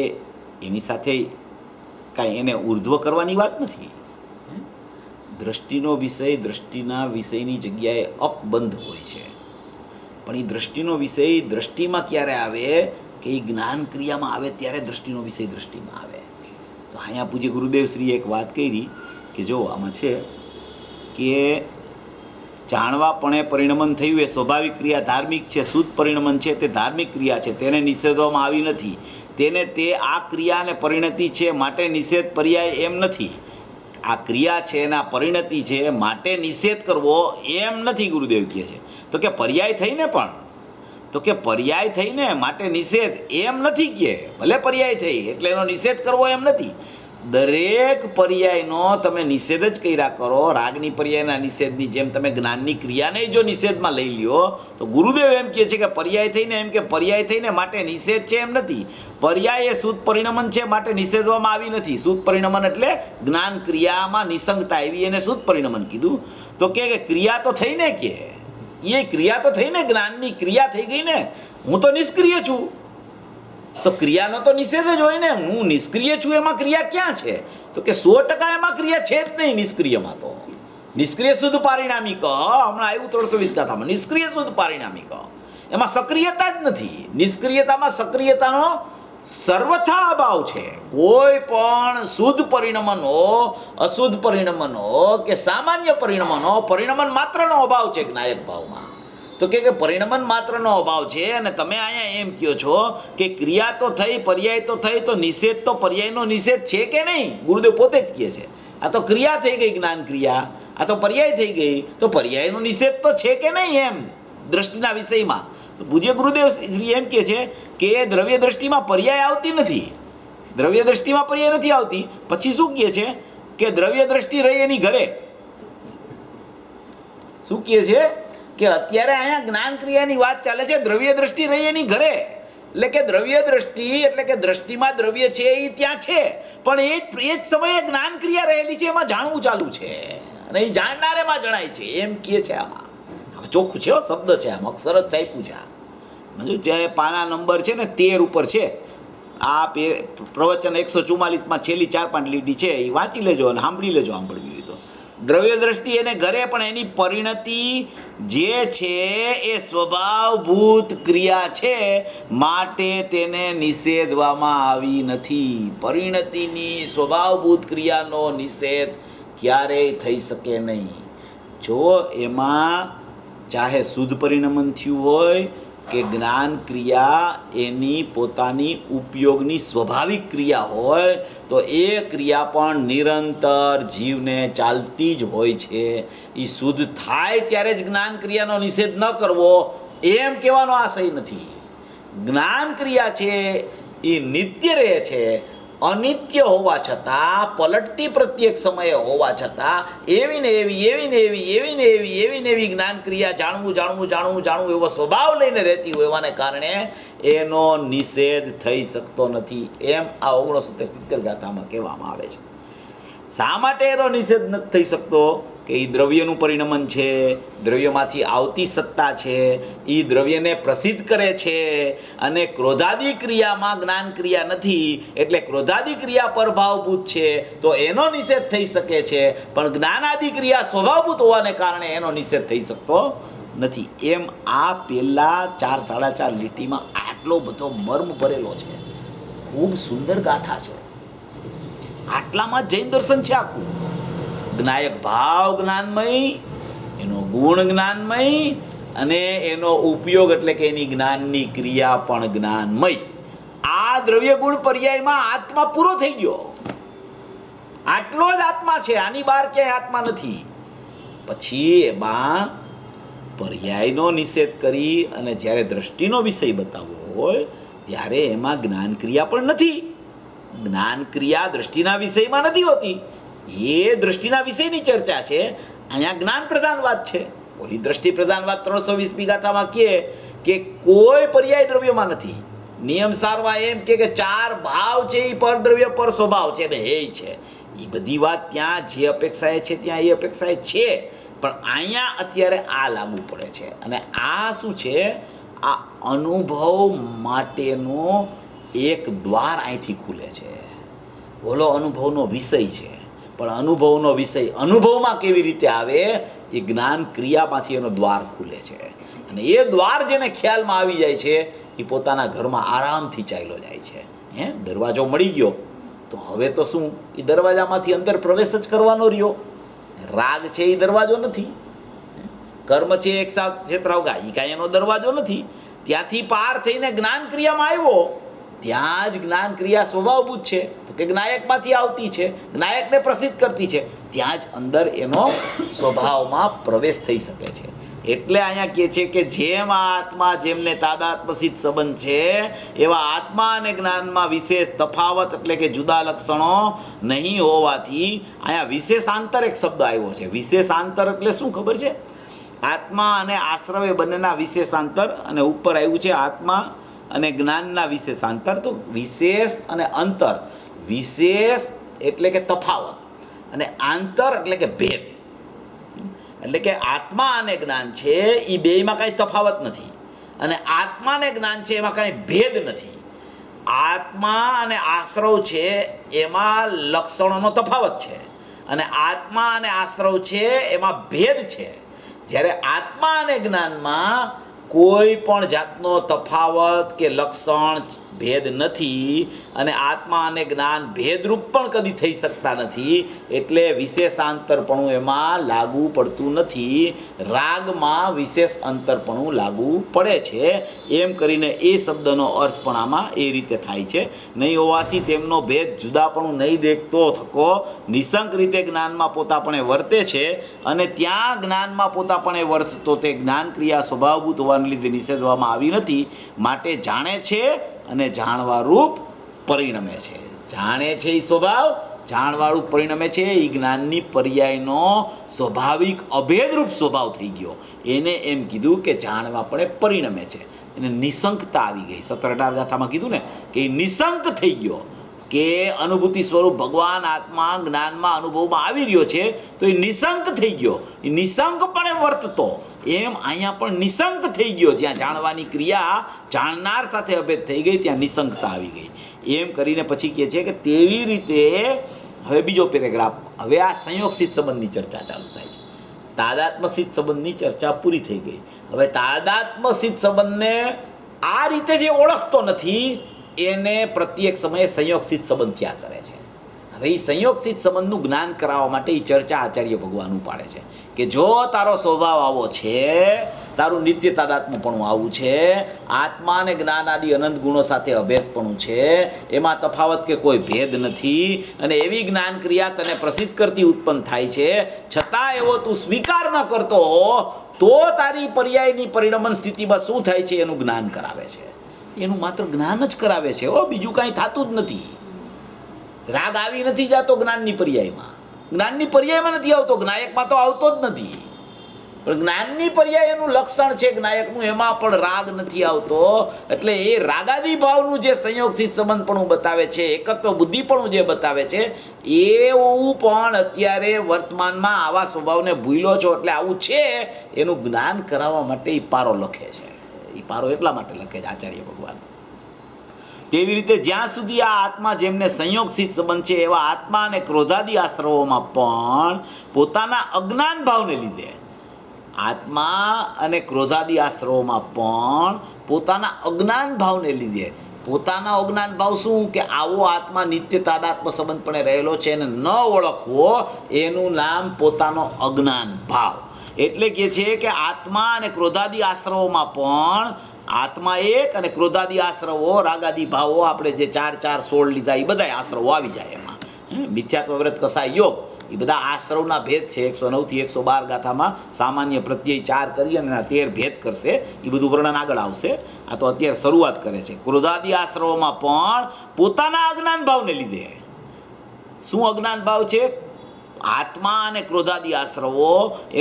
એની સાથે કાંઈ એને ઉર્ધ્વ કરવાની વાત નથી. દ્રષ્ટિનો વિષય દ્રષ્ટિના વિષયની જગ્યાએ અકબંધ હોય છે, પણ એ દ્રષ્ટિનો વિષય દ્રષ્ટિમાં ક્યારે આવે કે એ જ્ઞાન ક્રિયામાં આવે ત્યારે દ્રષ્ટિનો વિષય દ્રષ્ટિમાં આવે. તો અહીંયા પૂજ્ય ગુરુદેવશ્રીએ એક વાત કરી કે જો આમાં છે કે જાણવાપણે પરિણમન થયું એ સ્વાભાવિક ક્રિયા ધાર્મિક છે, શુદ્ધ પરિણમન છે તે ધાર્મિક ક્રિયા છે, તેને નિષેધવામાં આવી નથી. તેને તે આ ક્રિયા અને પરિણતિ છે માટે નિષેધ પર્યાય એમ નથી. આ ક્રિયા છે એના પરિણતિ છે માટે નિષેધ કરવો એમ નથી. ગુરુદેવ કહે છે તો કે પર્યાય થઈને પણ, તો કે પર્યાય થઈને માટે નિષેધ એમ નથી કહે. ભલે પર્યાય થઈ એટલે એનો નિષેધ કરવો એમ નથી. દરેક પર્યાયનો તમે નિષેધ જ કર્યા કરો. રાગની પર્યાયના નિષેધની જેમ તમે જ્ઞાનની ક્રિયાને જો નિષેધમાં લઈ લ્યો, તો ગુરુદેવ એમ કહે છે કે પર્યાય થઈને, એમ કે પર્યાય થઈને માટે નિષેધ છે એમ નથી. પર્યાય એ શુદ્ધ પરિણમન છે માટે નિષેધવામાં આવી નથી. શુદ્ધ પરિણમન એટલે જ્ઞાન ક્રિયામાં નિસંગતા આવી, એને શુદ્ધ પરિણમન કીધું. તો કે ક્રિયા તો થઈને, કે એ ક્રિયા તો થઈને, જ્ઞાનની ક્રિયા થઈ ગઈ ને. હું તો નિષ્ક્રિય છું, તો ક્રિયાનો તો નિષેધ જ હોય ને. હું નિષ્ક્રિય છું, એમાં ક્રિયા ક્યાં છે? તો કે 100% એમાં ક્રિયા છે જ નહીં. નિષ્ક્રિયમાં તો નિષ્ક્રિય શુદ્ધ પારિણામિક, હમણાં આવ્યું 320 ગાથામાં, નિષ્ક્રિય શુદ્ધ પારિણામિક, એમાં સક્રિયતા જ નથી. નિષ્ક્રિયતામાં સક્રિયતાનો સર્વથા અભાવ છે. કોઈ પણ શુદ્ધ પરિણમન હો, અશુદ્ધ પરિણમન હો કે સામાન્ય પરિણમન હો, પરિણમન માત્રનો અભાવ છે જ્ઞાયક ભાવમાં. તો કે પરિણમન માત્રનો અભાવ છે. અને તમે અહીંયા એમ કહો છો કે ક્રિયા તો થઈ, પર્યાય તો થઈ, તો નિષેધ તો પર્યાયનો નિષેધ છે કે નહીં? ગુરુદેવ પોતે જ કહે છે આ તો ક્રિયા થઈ ગઈ, જ્ઞાન ક્રિયા, આ તો પર્યાય થઈ ગઈ, તો પર્યાયનો નિષેધ તો છે કે નહીં એમ દ્રષ્ટિના વિષયમાં? તો પૂજ્ય ગુરુદેવ શ્રી એમ કહે છે કે દ્રવ્ય દ્રષ્ટિમાં પર્યાય આવતી નથી, દ્રવ્ય દ્રષ્ટિમાં પર્યાય નથી આવતી. પછી શું કહે છે કે દ્રવ્ય દ્રષ્ટિ રહી એની ઘરે. શું કહે છે કે અત્યારે અહીંયા જ્ઞાન ક્રિયાની વાત ચાલે છે, દ્રવ્ય દ્રષ્ટિ રહી એની ઘરે. એટલે કે દ્રવ્ય દ્રષ્ટિ એટલે કે દ્રષ્ટિમાં દ્રવ્ય છે એ ત્યાં છે, પણ એ જ સમયે જ્ઞાન ક્રિયા રહેલી છે, એમાં જાણવું ચાલુ છે અને એ જાણનારેમાં જણાય છે એમ કહે છે. આમાં ચોખ્ખું છે, શબ્દ છે, આમાં અક્ષર જ ચાપ્યું છે. આ જે પાના નંબર છે ને 13 ઉપર છે, આ પ્રવચન 144માં છેલ્લી 4-5 લીટી છે, એ વાંચી લેજો અને સાંભળી લેજો. સાંભળવી હોય તો દ્રવ્ય દ્રષ્ટિ એને ઘરે, પણ એની પરિણતિ જે છે એ સ્વભાવભૂત ક્રિયા છે, માટે તેને નિષેધવામાં આવી નથી. પરિણતિની સ્વભાવભૂત ક્રિયાનો નિષેધ ક્યારેય થઈ શકે નહીં. જો એમાં ચાહે શુદ્ધ પરિણમન થયું હોય કે જ્ઞાન ક્રિયા એની પોતાની ઉપયોગની સ્વાભાવિક ક્રિયા હોય, તો એ ક્રિયા પણ નિરંતર જીવને ચાલતી જ હોય છે. એ શુદ્ધ થાય ત્યારે જ જ્ઞાન ક્રિયાનો નિષેધ ન કરવો એમ કહેવાનો આશય નથી. જ્ઞાન ક્રિયા છે એ નિત્ય રહે છે, અનિત્ય હોવા છતાં, પલટતી પ્રત્યેક સમયે હોવા છતાં એવી ને એવી જ્ઞાન ક્રિયા જાણવું એવો સ્વભાવ લઈને રહેતી હોવાને કારણે એનો નિષેધ થઈ શકતો નથી એમ આ 69 ગાથામાં કહેવામાં આવે છે. શા માટે એનો નિષેધ નથી થઈ શકતો? કે એ દ્રવ્યનું પરિણમન છે, દ્રવ્યમાંથી આવતી સત્તા છે, એ દ્રવ્યને પ્રસિદ્ધ કરે છે. અને ક્રોધાદિ ક્રિયામાં જ્ઞાન ક્રિયા નથી, એટલે ક્રોધાદિ ક્રિયા પરભાવભૂત છે, તો એનો નિષેધ થઈ શકે છે. પણ જ્ઞાનાદિ ક્રિયા સ્વભાવભૂત હોવાને કારણે એનો નિષેધ થઈ શકતો નથી. એમ આ પહેલા 4-4.5 લીટીમાં આટલો બધો મર્મ ભરેલો છે. ખૂબ સુંદર ગાથા છે. આટલામાં જૈન દર્શન છે આખું. જ્ઞાયક ભાવ જ્ઞાનમય, એનો ગુણ જ્ઞાનમય, અને એનો ઉપયોગ એટલે કે એની જ્ઞાનની ક્રિયા પણ જ્ઞાનમય. આ દ્રવ્ય ગુણ પર્યાયમાં આત્મા પૂરો થઈ ગયો. આટલો જ આત્મા છે, આની બહાર ક્યાંય આત્મા નથી. પછી એમાં પર્યાયનો નિષેધ કરી અને જ્યારે દ્રષ્ટિનો વિષય બતાવવો હોય ત્યારે એમાં જ્ઞાન ક્રિયા પણ નથી. જ્ઞાન ક્રિયા દ્રષ્ટિના વિષયમાં નથી હોતી. એ દ્રષ્ટિના વિષયની ચર્ચા છે, અહીંયા જ્ઞાન પ્રધાન વાત છે. ઓલી દ્રષ્ટિ પ્રધાન વાત 320 ગાથામાં કહે કે કોઈ પર્યાય દ્રવ્યમાં નથી. નિયમ સારવા એમ કે 4 ભાવ છે, એ પર દ્રવ્ય પર સ્વભાવ છે ને હે છે. એ બધી વાત ત્યાં જે અપેક્ષાએ છે ત્યાં એ અપેક્ષાએ છે, પણ અહીંયા અત્યારે આ લાગુ પડે છે. અને આ શું છે? આ અનુભવ માટેનો એક દ્વાર અહીંથી ખુલે છે. બોલો અનુભવનો વિષય છે, પણ અનુભવનો વિષય અનુભવમાં કેવી રીતે આવે એ જ્ઞાન ક્રિયામાંથી એનો દ્વાર ખુલે છે. અને એ દ્વાર જેને ખ્યાલમાં આવી જાય છે એ પોતાના ઘરમાં આરામથી ચાલ્યો જાય છે. દરવાજો મળી ગયો તો હવે તો શું, એ દરવાજામાંથી અંદર પ્રવેશ જ કરવાનો રહ્યો. રાગ છે એ દરવાજો નથી, કર્મ છે એક સાથ ક્ષેત્રાવગા એ કાંઈ એનો દરવાજો નથી. ત્યાંથી પાર થઈને જ્ઞાન ક્રિયામાં આવ્યો, ત્યાં જ જ્ઞાન ક્રિયા સ્વભાવભૂત છે, તો કે જ્ઞાયકમાંથી આવતી છે, જ્ઞાયકને પ્રસિદ્ધ કરતી છે, ત્યાં જ અંદર એનો સ્વભાવમાં પ્રવેશ થઈ શકે છે. એટલે અહીંયા કહે છે કે જેમ આ આત્મા જેમને તાદાત્મસિદ્ધ સંબંધ છે, એવા આત્મા અને જ્ઞાનમાં વિશેષ તફાવત એટલે કે જુદા લક્ષણો નહીં હોવાથી અહીંયા વિશેષાંતર એક શબ્દ આવ્યો છે. વિશેષાંતર એટલે શું ખબર છે? આત્મા અને આશ્રવે બંનેના વિશેષાંતર, અને ઉપર આવ્યું છે આત્મા અને જ્ઞાનના વિશેષાંતર. તો વિશેષ અને અંતર, વિશેષ એટલે કે તફાવત અને આંતર એટલે કે ભેદ. એટલે કે આત્મા અને જ્ઞાન છે એ બેયમાં કાંઈ તફાવત નથી, અને આત્મા અને જ્ઞાન છે એમાં કાંઈ ભેદ નથી. આત્મા અને આશ્રવ છે એમાં લક્ષણોનો તફાવત છે, અને આત્મા અને આશ્રવ છે એમાં ભેદ છે. જ્યારે આત્મા અને જ્ઞાનમાં કોઈ પણ જાતનો તફાવત કે લક્ષણ ભેદ નથી અને આત્મા અને જ્ઞાન ભેદરૂપ પણ કદી થઈ શકતા નથી, એટલે વિશેષાંતરપણું એમાં લાગુ પડતું નથી. રાગમાં વિશેષ અંતરપણું લાગુ પડે છે. એમ કરીને એ શબ્દનો અર્થ પણ આમાં એ રીતે થાય છે. નહીં હોવાથી તેમનો ભેદ જુદાપણું નહીં દેખતો થકો નિશંક રીતે જ્ઞાનમાં પોતાપણે વર્તે છે અને ત્યાં જ્ઞાનમાં પોતાપણે વર્તતો તે જ્ઞાન ક્રિયા સ્વભાવભૂત હોવાને લીધે નિષેધવામાં આવી નથી. માટે જાણે છે અને જાણવારૂપ પરિણમે છે. જાણે છે એ સ્વભાવ, જાણવાળું પરિણમે છે. એ જ્ઞાનની પર્યાયનો સ્વાભાવિક અભેદરૂપ સ્વભાવ થઈ ગયો. એને એમ કીધું કે જાણવા પડે પરિણમે છે. એને નિશંકતા આવી ગઈ. 17-18 ગાથામાં કીધું ને કે એ નિશંક થઈ ગયો, કે અનુભૂતિ સ્વરૂપ ભગવાન આત્મા જ્ઞાનમાં અનુભવમાં આવી રહ્યો છે તો એ નિશંક થઈ ગયો. એ નિશંકપણે વર્તતો એમ અહીંયા પણ નિશંક થઈ ગયો. જ્યાં જાણવાની ક્રિયા જાણનાર સાથે અભેદ થઈ ગઈ ત્યાં નિશંકતા આવી ગઈ. એમ કરીને પછી કહે છે કે તેવી રીતે હવે બીજો પેરેગ્રાફ, હવે આ સંયોગસિદ્ધ સંબંધની ચર્ચા ચાલુ થાય છે. તાદાત્મ્યસિદ્ધ સંબંધની ચર્ચા પૂરી થઈ ગઈ. હવે તાદાત્મ્યસિદ્ધ સંબંધને આ રીતે જે ઓળખતો નથી એને પ્રત્યેક સમયે સંયોગસિદ્ધ સંબંધ થયા કરે છે. હવે એ સંયોગસિદ્ધ સંબંધનું જ્ઞાન કરાવવા માટે એ ચર્ચા આચાર્ય ભગવાન ઉપાડે છે કે જો તારો સ્વભાવ આવો છે, તારું નિત્ય તાદાત્મ્યપણું આવું છે, આત્મા અને જ્ઞાન આદિ અનંત ગુણો સાથે અભેદપણું છે, એમાં તફાવત કે કોઈ ભેદ નથી અને એવી જ્ઞાન ક્રિયા તને પ્રસિદ્ધ કરતી ઉત્પન્ન થાય છે, છતાં એવો તું સ્વીકાર ન કરતો તો તારી પર્યાયની પરિણમન સ્થિતિમાં શું થાય છે એનું જ્ઞાન કરાવે છે. એનું માત્ર જ્ઞાન જ કરાવે છે. બીજું કાંઈ થતું જ નથી. રાગ આવી નથી જતો જ્ઞાનની પર્યાયમાં, જ્ઞાનની પર્યાયમાં નથી આવતો, જ્ઞાયકમાં તો આવતો જ નથી. પણ જ્ઞાનની પર્યાય એનું લક્ષણ છે જ્ઞાયકનું, એમાં પણ રાગ નથી આવતો. એટલે એ રાગાદી ભાવનું જે સંયોગસિદ્ધ સંબંધપણું બતાવે છે, એકત્વ બુદ્ધિપણું જે બતાવે છે, એવું પણ અત્યારે વર્તમાનમાં આવા સ્વભાવને ભૂલો છો એટલે આવું છે એનું જ્ઞાન કરાવવા માટે એ પારો લખે છે. એ પારો એટલા માટે લખે છે આચાર્ય ભગવાન. તેવી રીતે જ્યાં સુધી આ આત્મા જેમને સંયોગસિદ્ધ સંબંધ છે એવા આત્મા અને ક્રોધાદી આશ્રવોમાં પણ પોતાના અજ્ઞાન ભાવને લીધે, આત્મા અને ક્રોધાદી આશ્રવોમાં પણ પોતાના અજ્ઞાન ભાવને લીધે, પોતાના અજ્ઞાન ભાવ શું કે આવો આત્મા નિત્ય તાદાત્મ સંબંધપણે રહેલો છે અને ન ઓળખવો એનું નામ પોતાનો અજ્ઞાન ભાવ. એટલે કે છે કે આત્મા અને ક્રોધાદી આશ્રવોમાં પણ આત્મા એક અને ક્રોધાદી આશ્રવો રાગાદી ભાવો આપણે જે 4-4-16 લીધા એ બધા આશ્રવો આવી જાય એમાં. મિથ્યાત્વ વ્રત કસાય યોગ એ બધા આશ્રવના ભેદ છે. 109 થી 112 ગાથામાં સામાન્ય પ્રત્યય 4 કરી અને 13 ભેદ કરશે. એ બધું વર્ણન આગળ આવશે. આ તો અત્યારે શરૂઆત કરે છે. ક્રોધાદી આશ્રવોમાં પણ પોતાના અજ્ઞાન ભાવને લીધે, શું અજ્ઞાન ભાવ છે? આત્મા અને ક્રોધાદી આશ્રવો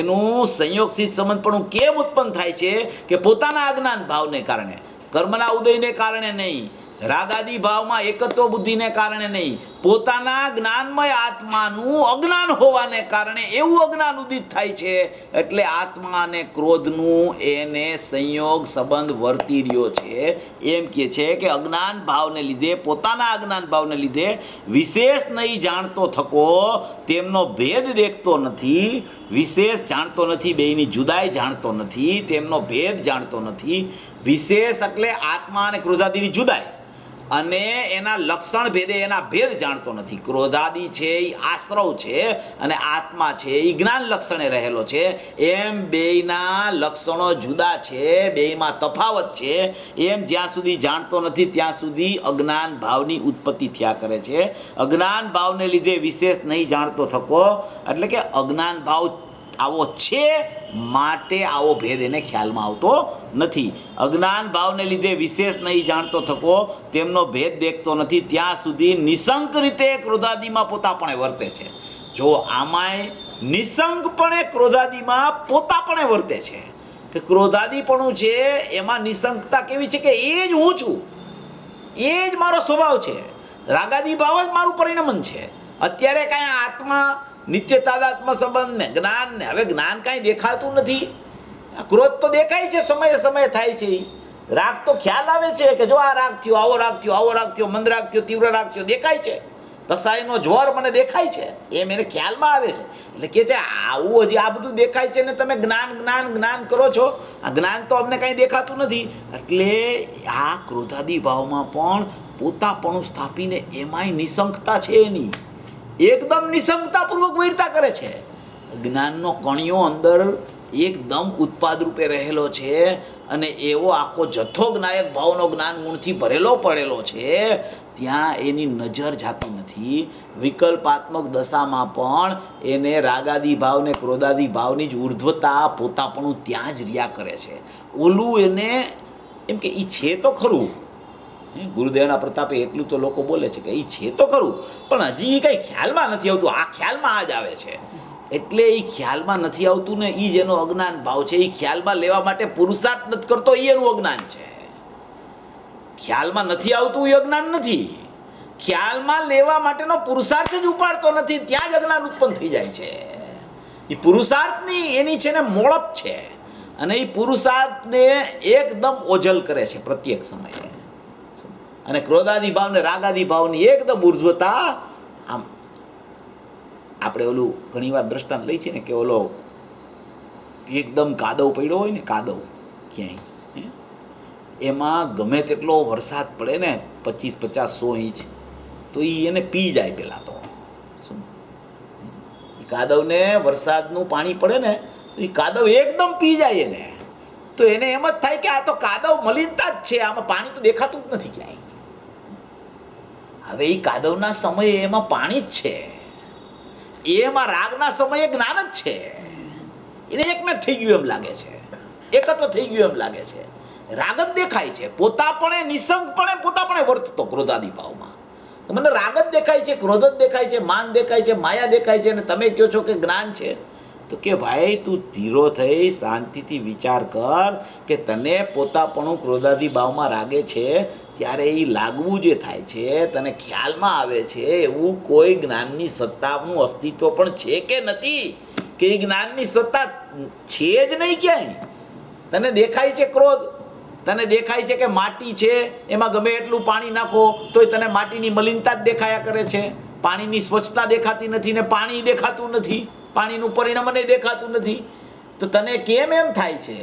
એનું સંયોગસિદ્ધ સંબંધપણું કેમ ઉત્પન્ન થાય છે કે પોતાના અજ્ઞાન ભાવને કારણે, કર્મના ઉદયને કારણે નહીં, રાગાદી ભાવમાં એકત્વ બુદ્ધિને કારણે નહીં, પોતાના જ્ઞાનમય આત્માનું અજ્ઞાન હોવાને કારણે એવું અજ્ઞાન ઉદિત થાય છે. એટલે આત્મા અને ક્રોધનું એને સંયોગ સંબંધ વર્તી રહ્યો છે. એમ કે છે કે અજ્ઞાન ભાવને લીધે, પોતાના અજ્ઞાન ભાવને લીધે વિશેષ નહીં જાણતો થકો તેમનો ભેદ દેખતો નથી, વિશેષ જાણતો નથી, બેયની જુદાઈ જાણતો નથી, તેમનો ભેદ જાણતો નથી. વિશેષ એટલે આત્મા અને ક્રોધાદીની જુદાઈ અને એના લક્ષણ ભેદે એના ભેદ જાણતો નથી. ક્રોધાદી છે એ આશ્રવ છે અને આત્મા છે એ જ્ઞાન લક્ષણે રહેલો છે. એમ બેયના લક્ષણો જુદા છે, બેયમાં તફાવત છે. એમ જ્યાં સુધી જાણતો નથી ત્યાં સુધી અજ્ઞાન ભાવની ઉત્પત્તિ થયા કરે છે. અજ્ઞાન ભાવને લીધે વિશેષ નહીં જાણતો થકો એટલે કે અજ્ઞાન ભાવ આવો છે માટે આવો ભેદ એને ખ્યાલમાં આવતો નથી. અજ્ઞાન ભાવને લીધે વિશેષ નહીં જાણતો થકો તેમનો ભેદ દેખતો નથી ત્યાં સુધી નિશંક રીતે ક્રોધાદીમાં પોતાપણે વર્તે છે. જો આમાંય નિશંકપણે ક્રોધાદીમાં પોતાપણે વર્તે છે કે ક્રોધાદીપણું છે એમાં નિશંકતા કેવી છે કે એ જ હું છું, એ જ મારો સ્વભાવ છે, રાગાદી ભાવ જ મારું પરિણમન છે. અત્યારે કાંઈ આત્મા નિત્ય તાદાત્મ્ય સંબંધ ને જ્ઞાન ને, હવે જ્ઞાન કાંઈ દેખાતું નથી. ક્રોધ તો દેખાય છે, સમયે સમયે થાય છે. રાગ તો ખ્યાલ આવે છે કે જો આ રાગ થયો, આવો રાગ થયો, આવો રાગ થયો, મંદ રાગ થયો, તીવ્ર રાગ થયો, દેખાય છે. કસાઈનો જોર મને દેખાય છે એમ એને ખ્યાલમાં આવે છે. એટલે કે છે આવું હજી આ બધું દેખાય છે ને તમે જ્ઞાન જ્ઞાન જ્ઞાન કરો છો, આ જ્ઞાન તો અમને કંઈ દેખાતું નથી. એટલે આ ક્રોધાદી ભાવમાં પણ પોતાપણું સ્થાપીને એમાંય નિસંગતા છે એની, એકદમ નિસંગતાપૂર્વક વૈરતા કરે છે. જ્ઞાનનો કણિયો અંદર એકદમ ઉત્પાદ રૂપે રહેલો છે અને એવો આખો જથ્થો જ્ઞાયક ભાવનો જ્ઞાન ગુણથી ભરેલો પડેલો છે, ત્યાં એની નજર જાતી નથી. વિકલ્પાત્મક દશામાં પણ એને રાગાદી ભાવ ને ક્રોધાદી ભાવની જ ઉર્ધ્વતા પોતાપણું ત્યાં જ રહ્યા કરે છે. ઓલું એને એમ કે એ છે તો ખરું, ગુરુદેવના પ્રતાપે એટલું તો લોકો બોલે છે કે એ છે તો ખરું, પણ હજી કંઈ ખ્યાલમાં નથી આવતું. આ ખ્યાલમાં આ જ આવે છે. એટલે એ ખ્યાલમાં નથી આવતું ને એ જેનો અજ્ઞાન ભાવ છે, એ ખ્યાલમાં લેવા માટે પુરુષાર્થ નથી કરતો, એ એનું અજ્ઞાન છે. ખ્યાલમાં નથી આવતું એ અજ્ઞાન નથી, ખ્યાલમાં લેવા માટેનો પુરુષાર્થ જ ઉપાડતો નથી, ત્યાં જ અજ્ઞાન ઉત્પન્ન થઈ જાય છે. એ પુરુષાર્થની એની છે ને મોળપ છે અને એ પુરુષાર્થને એકદમ ઓજલ કરે છે પ્રત્યેક સમયે. અને ક્રોધાદી ભાવ ને રાગાદી ભાવની એકદમ ઉર્ધ્વતા. આમ આપણે ઓલું ઘણીવાર દ્રષ્ટાંત લઈ છે ને કે ઓલો એકદમ કાદવ પડ્યો હોય ને, કાદવ ક્યાંય, એમાં ગમે તેટલો વરસાદ પડે ને 25, 50, 100 ઇંચ, તો એ એને પી જાય. પહેલાં તો શું કાદવને વરસાદનું પાણી પડે ને તો એ કાદવ એકદમ પી જાય એને, તો એને એમ જ થાય કે આ તો કાદવ મલિનતા જ છે, આમાં પાણી તો દેખાતું જ નથી ક્યાંય. હવે એ કાદવના સમયે એમાં પાણી જ છે, એમાં રાગના સમયે જ્ઞાન જ છે. એને એકમેક થઈ ગયું એમ લાગે છે, એકત્વ થઈ ગયું એમ લાગે છે. રાગ જ દેખાય છે, પોતાપણે નિસંગપણે પોતાપણે વર્તતો ક્રોધાદી ભાવમાં. મને રાગ જ દેખાય છે, ક્રોધ જ દેખાય છે, માન દેખાય છે, માયા દેખાય છે, અને તમે કહો છો કે જ્ઞાન છે. તો કે ભાઈ તું ધીરો થઈ શાંતિથી વિચાર કર કે તને પોતાપણું ક્રોધાદી ભાવમાં રાગે છે ત્યારે એ લાગવું જે થાય છે તને ખ્યાલમાં આવે છે, એવું કોઈ જ્ઞાનની સત્તાનું અસ્તિત્વ પણ છે કે નથી? કે એ જ્ઞાનની સત્તા છે જ નહીં ક્યાંય. તને દેખાય છે ક્રોધ, તને દેખાય છે કે માટી છે, એમાં ગમે એટલું પાણી નાખો તોય તને માટીની મલિનતા જ દેખાયા કરે છે, પાણીની સ્વચ્છતા દેખાતી નથી ને પાણી દેખાતું નથી, પાણીનું પરિણામ નહીં દેખાતું નથી. તો તને કેમ એમ થાય છે?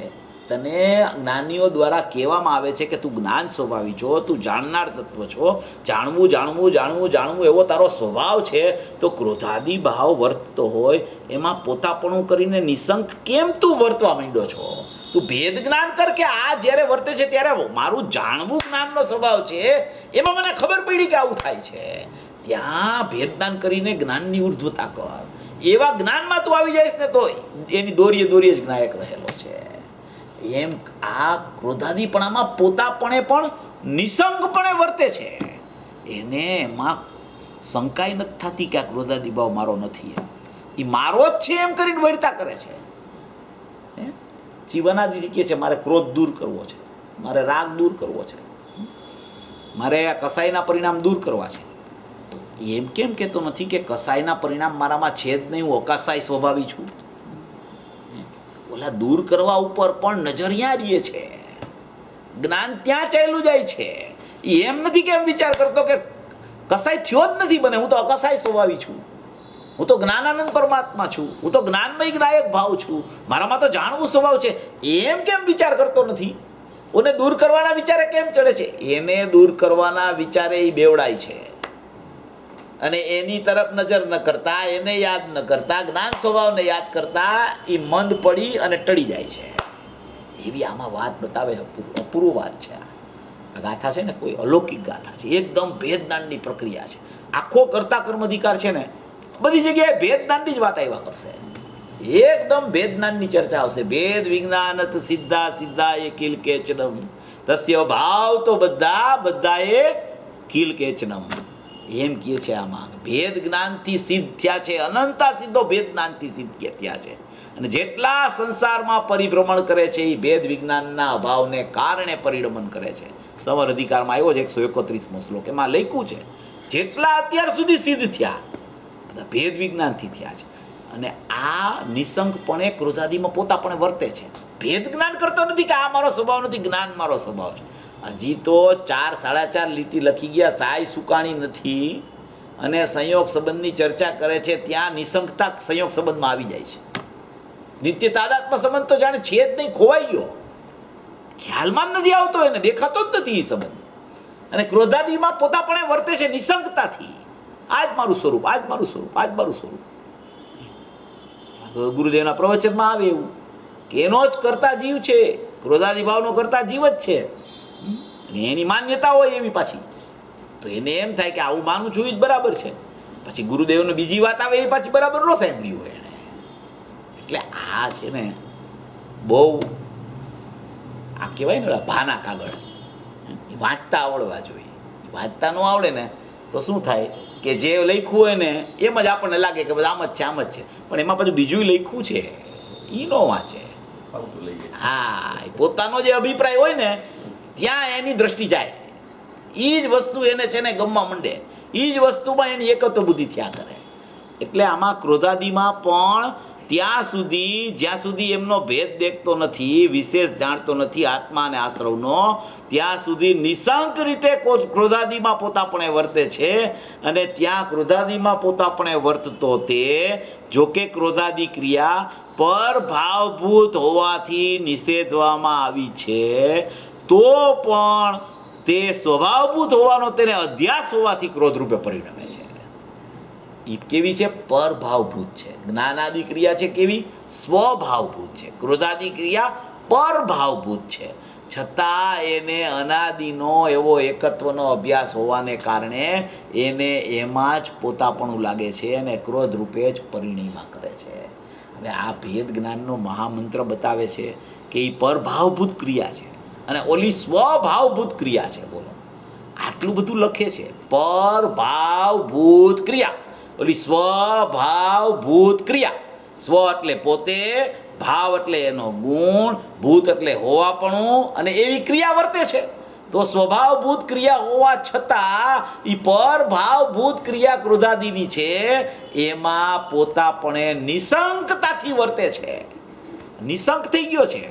તને જ્ઞાનીઓ દ્વારા કહેવામાં આવે છે કે તું જ્ઞાન સ્વભાવી છો, તું જાણનાર તત્વ છો, જાણવું જાણવું જાણવું જાણવું એવો તારો સ્વભાવ છે. તો ક્રોધાદી ભાવ વર્તતો હોય એમાં પોતાપણું કરીને નિસંક કેમ તું વર્તવા માંડ્યો છો? તું ભેદ જ્ઞાન કર કે આ જ્યારે વર્તે છે ત્યારે મારું જાણવું જ્ઞાનનો સ્વભાવ છે, એમાં મને ખબર પડી કે આવું થાય છે. ત્યાં ભેદ જ્ઞાન કરીને જ્ઞાનની ઉર્ધ્વતા કર. એવા જ્ઞાનમાં તું આવી જઈશ ને તો એની દોરીએ દોરીએ જ જ્ઞાયક રહેલો છે. એમ આ ક્રોધાદીપણામાં પોતાપણે પણ નિસંગપણે વર્તે છે, એને એમાં શંકાય નથી થતી કે આ ક્રોધાદી ભાવ મારો નથી, એ મારો જ છે એમ કરીને વર્તા કરે છે. જીવનાદી કહે છે મારે ક્રોધ દૂર કરવો છે, મારે રાગ દૂર કરવો છે, મારે આ કસાઈના પરિણામ દૂર કરવા છે. એમ કેમ કહેતો નથી કે કસાઈના પરિણામ મારામાં છે જ નહીં, હું અકસાઈ સ્વભાવી છું? ઓલા દૂર કરવા ઉપર પણ નજરિયા રહીએ છે, જ્ઞાન ત્યાં ચાલ્યું જાય છે. એમ નથી કે એમ વિચાર કરતો કે કસાઈ થયો જ નથી બને, હું તો અકસાઈ સ્વભાવી છું, હું તો જ્ઞાનાનંદ પરમાત્મા છું, હું તો જ્ઞાનમય જ્ઞાયક ભાવ છું, મારામાં તો જાણવું સ્વભાવ છે. એમ કેમ વિચાર કરતો નથી? ઓને દૂર કરવાના વિચારે કેમ ચડે છે? એને દૂર કરવાના વિચારે એ બેવડાય છે અને એની તરફ નજર ન કરતા, એને યાદ ન કરતા, જ્ઞાન સ્વભાવને યાદ કરતા એ મંદ પડી અને ટળી જાય છે. એવી આમાં વાત બતાવે, અપૂર્વ વાત છે. આ ગાથા છે ને કોઈ અલૌકિક ગાથા છે, એકદમ ભેદદાનની પ્રક્રિયા છે. આખો કર્તા કર્મ અધિકાર છે ને બધી જગ્યાએ ભેદદાનની જ વાત આવ્યા કરશે, એકદમ ભેદદાનની ચર્ચા આવશે. ભેદ વિજ્ઞાનત સિદ્ધા સિદ્ધા એ કિલ કેચનમ તસ્ય ભાવ તો બધા બધાએ કિલ કેચનમ એમ કહે છે. આમાં ભેદ જ્ઞાનથી સિદ્ધ થયા છે, અનંતા સિદ્ધો ભેદ જ્ઞાનથી સિદ્ધ થયા છે. અને જેટલા સંસારમાં પરિભ્રમણ કરે છે એ ભેદ વિજ્ઞાનના અભાવને કારણે પરિભ્રમણ કરે છે. સમર અધિકારમાં આવ્યો છે 131મો શ્લોક, એમાં લખ્યું છે જેટલા અત્યાર સુધી સિદ્ધ થયા બધા ભેદ વિજ્ઞાનથી થયા છે. અને આ નિસંગપણે ક્રોધાદીમાં પોતાપણે વર્તે છે, ભેદ જ્ઞાન કરતો નથી કે આ મારો સ્વભાવ નથી, જ્ઞાન મારો સ્વભાવ છે. હજી તો 4, 4.5 લીટી લખી ગયા, સાય સુકાણી નથી અને સંયોગ સંબંધની ચર્ચા કરે છે ત્યાં નિસંગતા સંયોગ સંબંધમાં આવી જાય છે. નિત્ય તાદાત્મ સંબંધ તો જાણે છે જ નહીં, ખોવાઈ ગયો, ખ્યાલમાં જ નથી આવતો, એને દેખાતો જ નથી એ સંબંધ. અને ક્રોધાદિમાં પોતાપણે વર્તે છે નિસંગતાથી. આ જ મારું સ્વરૂપ, આ જ મારું સ્વરૂપ, આ જ મારું સ્વરૂપ. ગુરુદેવના પ્રવચનમાં આવે એવું કે એનો જ કરતા જીવ છે, ક્રોધાદિ ભાવનો કરતા જીવ જ છે. અને એની માન્યતા હોય એવી પાછી, તો એને એમ થાય કે આવું માનું છું એ જ બરાબર છે. પછી ગુરુદેવને બીજી વાત આવે એ પાછી બરાબર ન સાંભળ્યું હોય એને. એટલે આ છે ને બહુ આ કહેવાય ને ભાના કાગળ વાંચતા આવડવા જોઈએ. વાંચતા ન આવડે ને તો શું થાય કે જે લખ્યું હોય ને એમ જ આપણને લાગે કે આમ જ છે, આમ જ છે, પણ એમાં પાછું બીજું લખ્યું છે એ ન વાંચે. હા, પોતાનો જે અભિપ્રાય હોય ને ત્યાં એની દ્રષ્ટિ જાય, એ જ વસ્તુ એને છે ને ગમવા માંડે, એ જ વસ્તુમાં એની એકત્વ બુદ્ધિ થયા કરે. એટલે આમાં ક્રોધાદિમાં પણ ત્યાં સુધી જ્યાં સુધી એમનો ભેદ દેખતો નથી, વિશેષ જાણતો નથી આત્મા અને આશ્રવનો, ત્યાં સુધી નિશંક રીતે ક્રોધાદિમાં પોતાપણે વર્તે છે. અને ત્યાં ક્રોધાદિમાં પોતાપણે વર્તતો તે જોકે ક્રોધાદિ ક્રિયા પર ભાવભૂત હોવાથી નિષેધવામાં આવી છે, તો પણ તે સ્વભાવભૂત હોવાનો તેને અધ્યાસ હોવાથી ક્રોધરૂપે પરિણમે છે. એ કેવી છે? પરભાવભૂત છે. જ્ઞાનાદિ ક્રિયા છે કેવી? સ્વભાવભૂત છે. ક્રોધાદિ ક્રિયા પરભાવભૂત છે. છતાં એને અનાદિનો એવો એકત્વનો અભ્યાસ હોવાને કારણે એને એમાં જ પોતાપણું લાગે છે અને ક્રોધ રૂપે જ પરિણિમા કરે છે. હવે આ ભેદ જ્ઞાનનો મહામંત્ર બતાવે છે કે એ પરભાવભૂત ક્રિયા છે અને ઓલી સ્વભાવભૂત ક્રિયા છે. બોલો, આટલું બધું લખે છે. પરભાવભૂત ક્રિયા, ઓલી સ્વભાવભૂત ક્રિયા. સ્વ એટલે પોતે, ભાવ એટલે એનો ગુણ, ભૂત એટલે હોવાપણું, અને એવી ક્રિયા વર્તે છે. તો સ્વભાવભૂત ક્રિયા હોવા છતાં એ પરભાવભૂત ક્રિયા ક્રોધાદિની છે, એમાં પોતાપણે નિશંકતાથી વર્તે છે. નિશંક થઈ ગયો છે.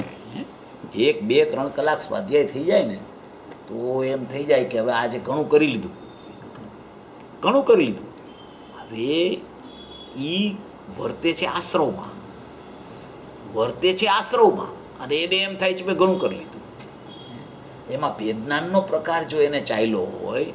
1, 2, 3 કલાક સ્વાધ્યાય થઈ જાય ને તો એમ થઈ જાય કે હવે આજે ઘણું કરી લીધું, ઘણું કરી લીધું. હવે એ વર્તે છે આશ્રવમાં, વર્તે છે આશ્રવમાં, અને એને એમ થાય છે મેં ઘણું કરી લીધું. એમાં ભેદજ્ઞાનનો પ્રકાર જો એને ચાલ્યો હોય,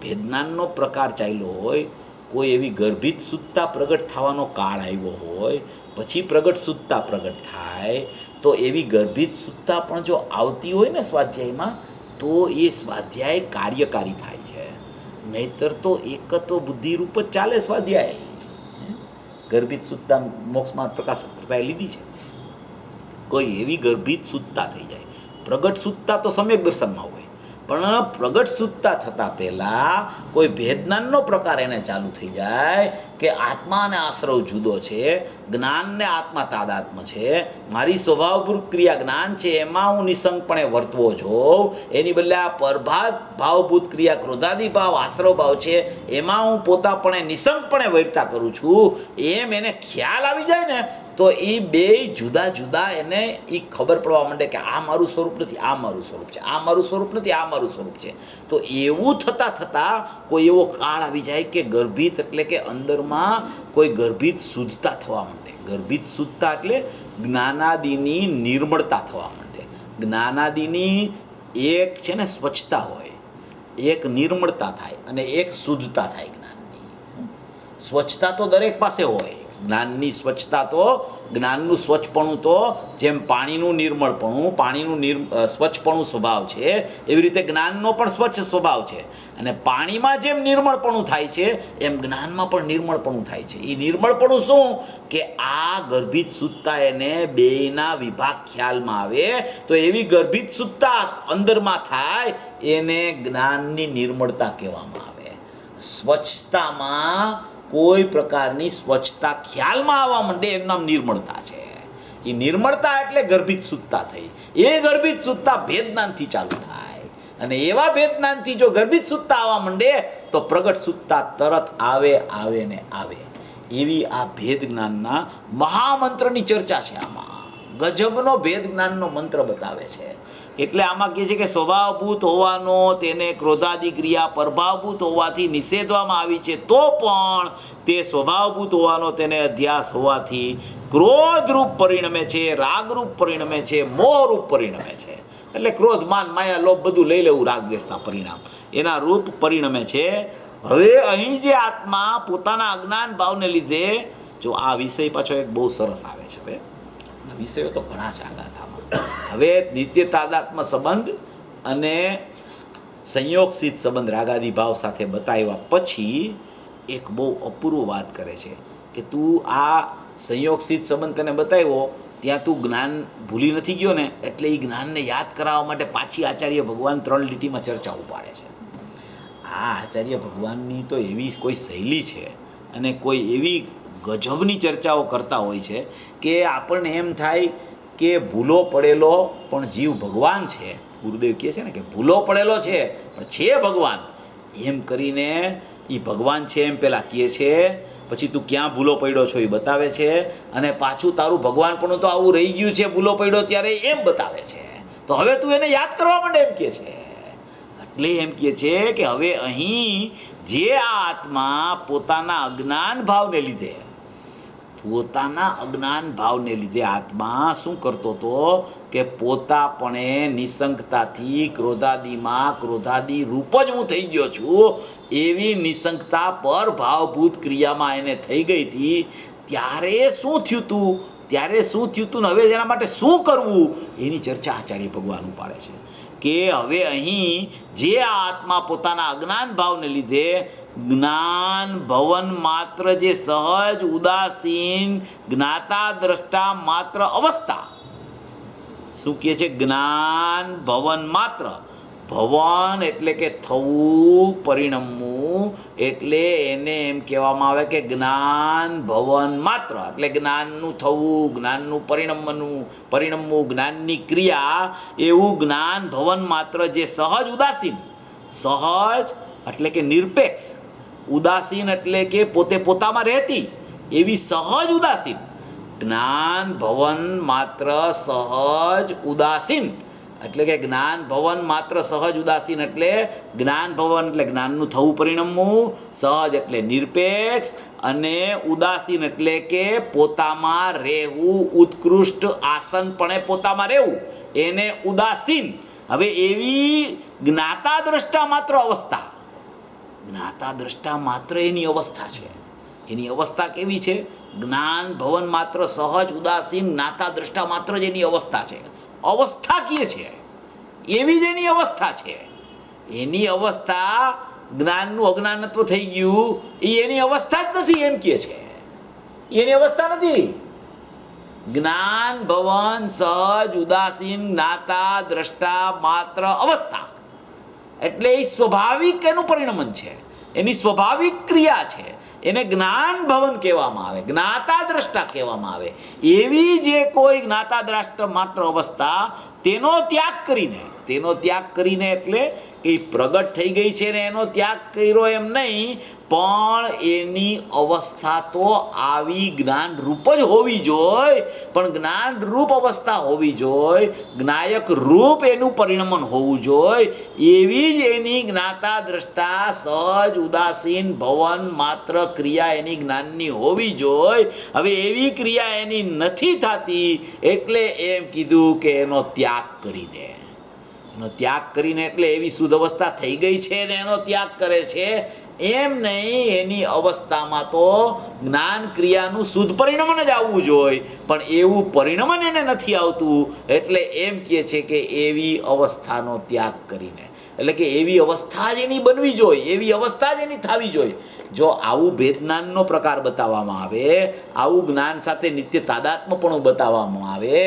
ભેદજ્ઞાનનો પ્રકાર ચાલ્યો હોય, કોઈ એવી ગર્ભિત સુત્તા પ્રગટ થવાનો કાળ આવ્યો હોય, પછી પ્રગટ સુત્તા પ્રગટ થાય, તો એવી ગર્ભિત સુત્તા પણ જો આવતી હોય ને સ્વાધ્યાયમાં, તો એ સ્વાધ્યાય કાર્યકારી થાય છે. નહીતર તો એકત્વ બુદ્ધિરૂપ જ ચાલે સ્વાધ્યાય. ગર્ભિત સુત્તા મોક્ષમાં પ્રકાશક કરતાએ લીધી છે. કોઈ એવી ગર્ભિત સુત્તા થઈ જાય. પ્રગટ સુત્તા તો સમ્યક દર્શનમાં હોય, પણ પ્રગટ સુત્તા થતાં પહેલાં કોઈ ભેદજ્ઞાનનો પ્રકાર એને ચાલુ થઈ જાય કે આત્મા અને આશ્રવ જુદો છે, જ્ઞાન ને આત્મા તાદાત્મ છે, મારી સ્વભાવભૂત ક્રિયા જ્ઞાન છે એમાં હું નિશંકપણે વર્તવો જોઉં, એની બદલે આ ભાવભૂત ક્રિયા ક્રોધાદિ ભાવ આશ્રવ ભાવ છે એમાં હું પોતાપણે નિશંકપણે વર્તા કરું છું, એમ એને ખ્યાલ આવી જાય ને તો એ બે જુદા જુદા એને એ ખબર પડવા માંડે કે આ મારું સ્વરૂપ નથી, આ મારું સ્વરૂપ છે, આ મારું સ્વરૂપ નથી, આ મારું સ્વરૂપ છે. તો એવું થતાં કોઈ એવો કાળ આવી જાય કે ગર્ભિત એટલે કે અંદરમાં કોઈ ગર્ભિત શુદ્ધતા થવા માંડે. ગર્ભિત શુદ્ધતા એટલે જ્ઞાનાદિની નિર્મળતા થવા માંડે. જ્ઞાનાદિની એક છે ને સ્વચ્છતા હોય, એક નિર્મળતા થાય અને એક શુદ્ધતા થાય. જ્ઞાનની સ્વચ્છતા તો દરેક પાસે હોય. જ્ઞાનની સ્વચ્છતા તો, જ્ઞાનનું સ્વચ્છપણું તો જેમ પાણીનું નિર્મળપણું, પાણીનું સ્વચ્છપણું સ્વભાવ છે, એવી રીતે જ્ઞાનનો પણ સ્વચ્છ સ્વભાવ છે. અને પાણીમાં જેમ નિર્મળપણું થાય છે એમ જ્ઞાનમાં પણ નિર્મળપણું થાય છે. એ નિર્મળપણું શું કે આ ગર્ભિત શુદ્ધતા એને બેયના વિભાગ ખ્યાલમાં આવે, તો એવી ગર્ભિત શુદ્ધતા અંદરમાં થાય એને જ્ઞાનની નિર્મળતા કહેવામાં આવે. સ્વચ્છતામાં કોઈ પ્રકારની સ્વચ્છતા ખ્યાલમાં આવવા માંડે એનું નામ નિર્મળતા છે. એ નિર્મળતા એટલે ગર્ભિત શુદ્ધતા થઈ. એ ગર્ભિત શુદ્ધતા ભેદજ્ઞાનથી ચાલુ થાય, અને એવા ભેદજ્ઞાનથી જો ગર્ભિત શુદ્ધતા આવવા માંડે તો પ્રગટ શુદ્ધતા તરત આવે ને આવે. એવી આ ભેદ જ્ઞાનના મહામંત્રની ચર્ચા છે. આમાં ગજબનો ભેદ જ્ઞાનનો મંત્ર બતાવે છે. એટલે આમાં કહે છે કે સ્વભાવભૂત હોવાનો તેને ક્રોધાદી ક્રિયા પ્રભાવભૂત હોવાથી નિષેધવામાં આવી છે, તો પણ તે સ્વભાવભૂત હોવાનો તેને અધ્યાસ હોવાથી ક્રોધરૂપ પરિણમે છે, રાગરૂપ પરિણમે છે, મોહરૂપ પરિણમે છે. એટલે ક્રોધ, માન, માયા, લોભ બધું લઈ લેવું રાગ દ્વેષના પરિણામ એના રૂપ પરિણમે છે. હવે અહીં જે આત્મા પોતાના અજ્ઞાન ભાવને લીધે, જો આ વિષય પાછો એક બહુ સરસ આવે છે. હવે આ વિષયો તો ઘણા છે આગળ થવામાં. હવે નિત્ય તાદાત્મ સંબંધ અને સંયોગસિત સંબંધ રાગાદી ભાવ સાથે બતાવ્યા પછી એક બહુ અપૂર્વ વાત કરે છે કે તું આ સંયોગસિત સંબંધ તને બતાવ્યો, ત્યાં તું જ્ઞાન ભૂલી નથી ગયો ને, એટલે એ જ્ઞાનને યાદ કરાવવા માટે પાછી આચાર્ય ભગવાન 3 લીટીમાં ચર્ચા ઉપાડે છે. આ આચાર્ય ભગવાનની તો એવી કોઈ શૈલી છે અને કોઈ એવી ગજબની ચર્ચાઓ કરતા હોય છે કે આપણને એમ થાય કે ભૂલો પડેલો પણ જીવ ભગવાન છે. ગુરુદેવ કહે છે ને કે ભૂલો પડેલો છે પણ છે ભગવાન, એમ કરીને એ ભગવાન છે એમ પહેલાં કહે છે, પછી તું ક્યાં ભૂલો પડ્યો છો એ બતાવે છે, અને પાછું તારું ભગવાન પણ તો આવું રહી ગયું છે ભૂલો પડ્યો ત્યારે એમ બતાવે છે. તો હવે તું એને યાદ કરવા માંડે એમ કહે છે. એટલે એમ કહે છે કે હવે અહીં જે આ આત્મા પોતાના અજ્ઞાન ભાવને લીધે આત્મા શું કરતો હતો કે પોતાપણે નિસંગતાથી ક્રોધાદી રૂપ જ હું થઈ ગયો છું એવી નિસંગતા પર ભાવભૂત ક્રિયામાં એને થઈ ગઈ હતી. ત્યારે શું થયું તું ને હવે એના માટે શું કરવું એની ચર્ચા આચાર્ય ભગવાન ઉપાડે છે કે હવે અહીં જે આ આત્મા પોતાના અજ્ઞાન ભાવને લીધે જ્ઞાન ભવન માત્ર જે સહજ ઉદાસીન જ્ઞાતા દ્રષ્ટા માત્ર અવસ્થા, શું કહે છે? જ્ઞાન ભવન માત્ર, ભવન એટલે કે થવું, પરિણમવું, એટલે એને એમ કહેવામાં આવે કે જ્ઞાન ભવન માત્ર એટલે જ્ઞાનનું થવું, જ્ઞાનનું પરિણમવું, જ્ઞાનની ક્રિયા, એવું જ્ઞાન ભવન માત્ર જે સહજ ઉદાસીન, સહજ એટલે કે નિરપેક્ષ, ઉદાસીન એટલે કે પોતે પોતામાં રહેતી એવી સહજ ઉદાસીન, જ્ઞાન ભવન માત્ર સહજ ઉદાસીન એટલે કે જ્ઞાન ભવન માત્ર સહજ ઉદાસીન એટલે જ્ઞાન ભવન એટલે જ્ઞાનનું થવું પરિણમવું, સહજ એટલે નિરપેક્ષ, અને ઉદાસીન એટલે કે પોતામાં રહેવું, ઉત્કૃષ્ટ આસનપણે પોતામાં રહેવું, એને ઉદાસીન. હવે એવી જ્ઞાતા દ્રષ્ટા માત્ર અવસ્થા, જ્ઞાતા દ્રષ્ટા માત્ર એની અવસ્થા છે. એની અવસ્થા કેવી છે? જ્ઞાન ભવન માત્ર સહજ ઉદાસીન જ્ઞાતા દ્રષ્ટા માત્ર જ એની અવસ્થા છે. અવસ્થા કીએ છે એવી જ એની અવસ્થા છે. એની અવસ્થા જ્ઞાનનું અજ્ઞાનત્વ થઈ ગયું એ એની અવસ્થા જ નથી એમ કહે છે. એની અવસ્થા નથી. જ્ઞાન ભવન સહજ ઉદાસીન જ્ઞાતા દ્રષ્ટા માત્ર અવસ્થા એટલે એ સ્વાભાવિક એનું પરિણમન છે, એની સ્વાભાવિક ક્રિયા છે. એને જ્ઞાન ભવન કહેવામાં આવે, જ્ઞાતા દ્રષ્ટા કહેવામાં આવે. એવી જે કોઈ જ્ઞાતા દ્રષ્ટા માત્ર અવસ્થા તેનો ત્યાગ કરીને એટલે કે પ્રગટ થઈ ગઈ છે ને એનો ત્યાગ કર્યો એમ નહીં, પણ એની અવસ્થા તો આવી જ્ઞાન રૂપ જ હોવી જોઈએ, પણ જ્ઞાન રૂપ અવસ્થા હોવી જોઈએ, જ્ઞાયક રૂપ એનું પરિણમન હોવું જોઈએ. એવી જ એની જ્ઞાતા દ્રષ્ટા સહજ ઉદાસીન ભવન માત્ર ક્રિયા એની જ્ઞાનની હોવી જોઈએ. હવે એવી ક્રિયા એની નથી થતી એટલે એમ કીધું કે એનો ત્યાગ કરીને એટલે એવી શુદ્ધ અવસ્થા થઈ ગઈ છે ને એનો ત્યાગ કરે છે એમ નહીં. એની અવસ્થામાં તો જ્ઞાન ક્રિયાનું શુદ્ધ પરિણમન જ આવવું જોઈએ, પણ એવું પરિણમન એને નથી આવતું એટલે એમ કહે છે કે એવી અવસ્થાનો ત્યાગ કરીને, એટલે કે એવી અવસ્થા જ એની બનવી જોઈએ, એવી અવસ્થા જ એની થવી જોઈએ. જો આવું ભેદજ્ઞાનનો પ્રકાર બતાવવામાં આવે, આવું જ્ઞાન સાથે નિત્ય તાદાત્મ્યપણું બતાવવામાં આવે,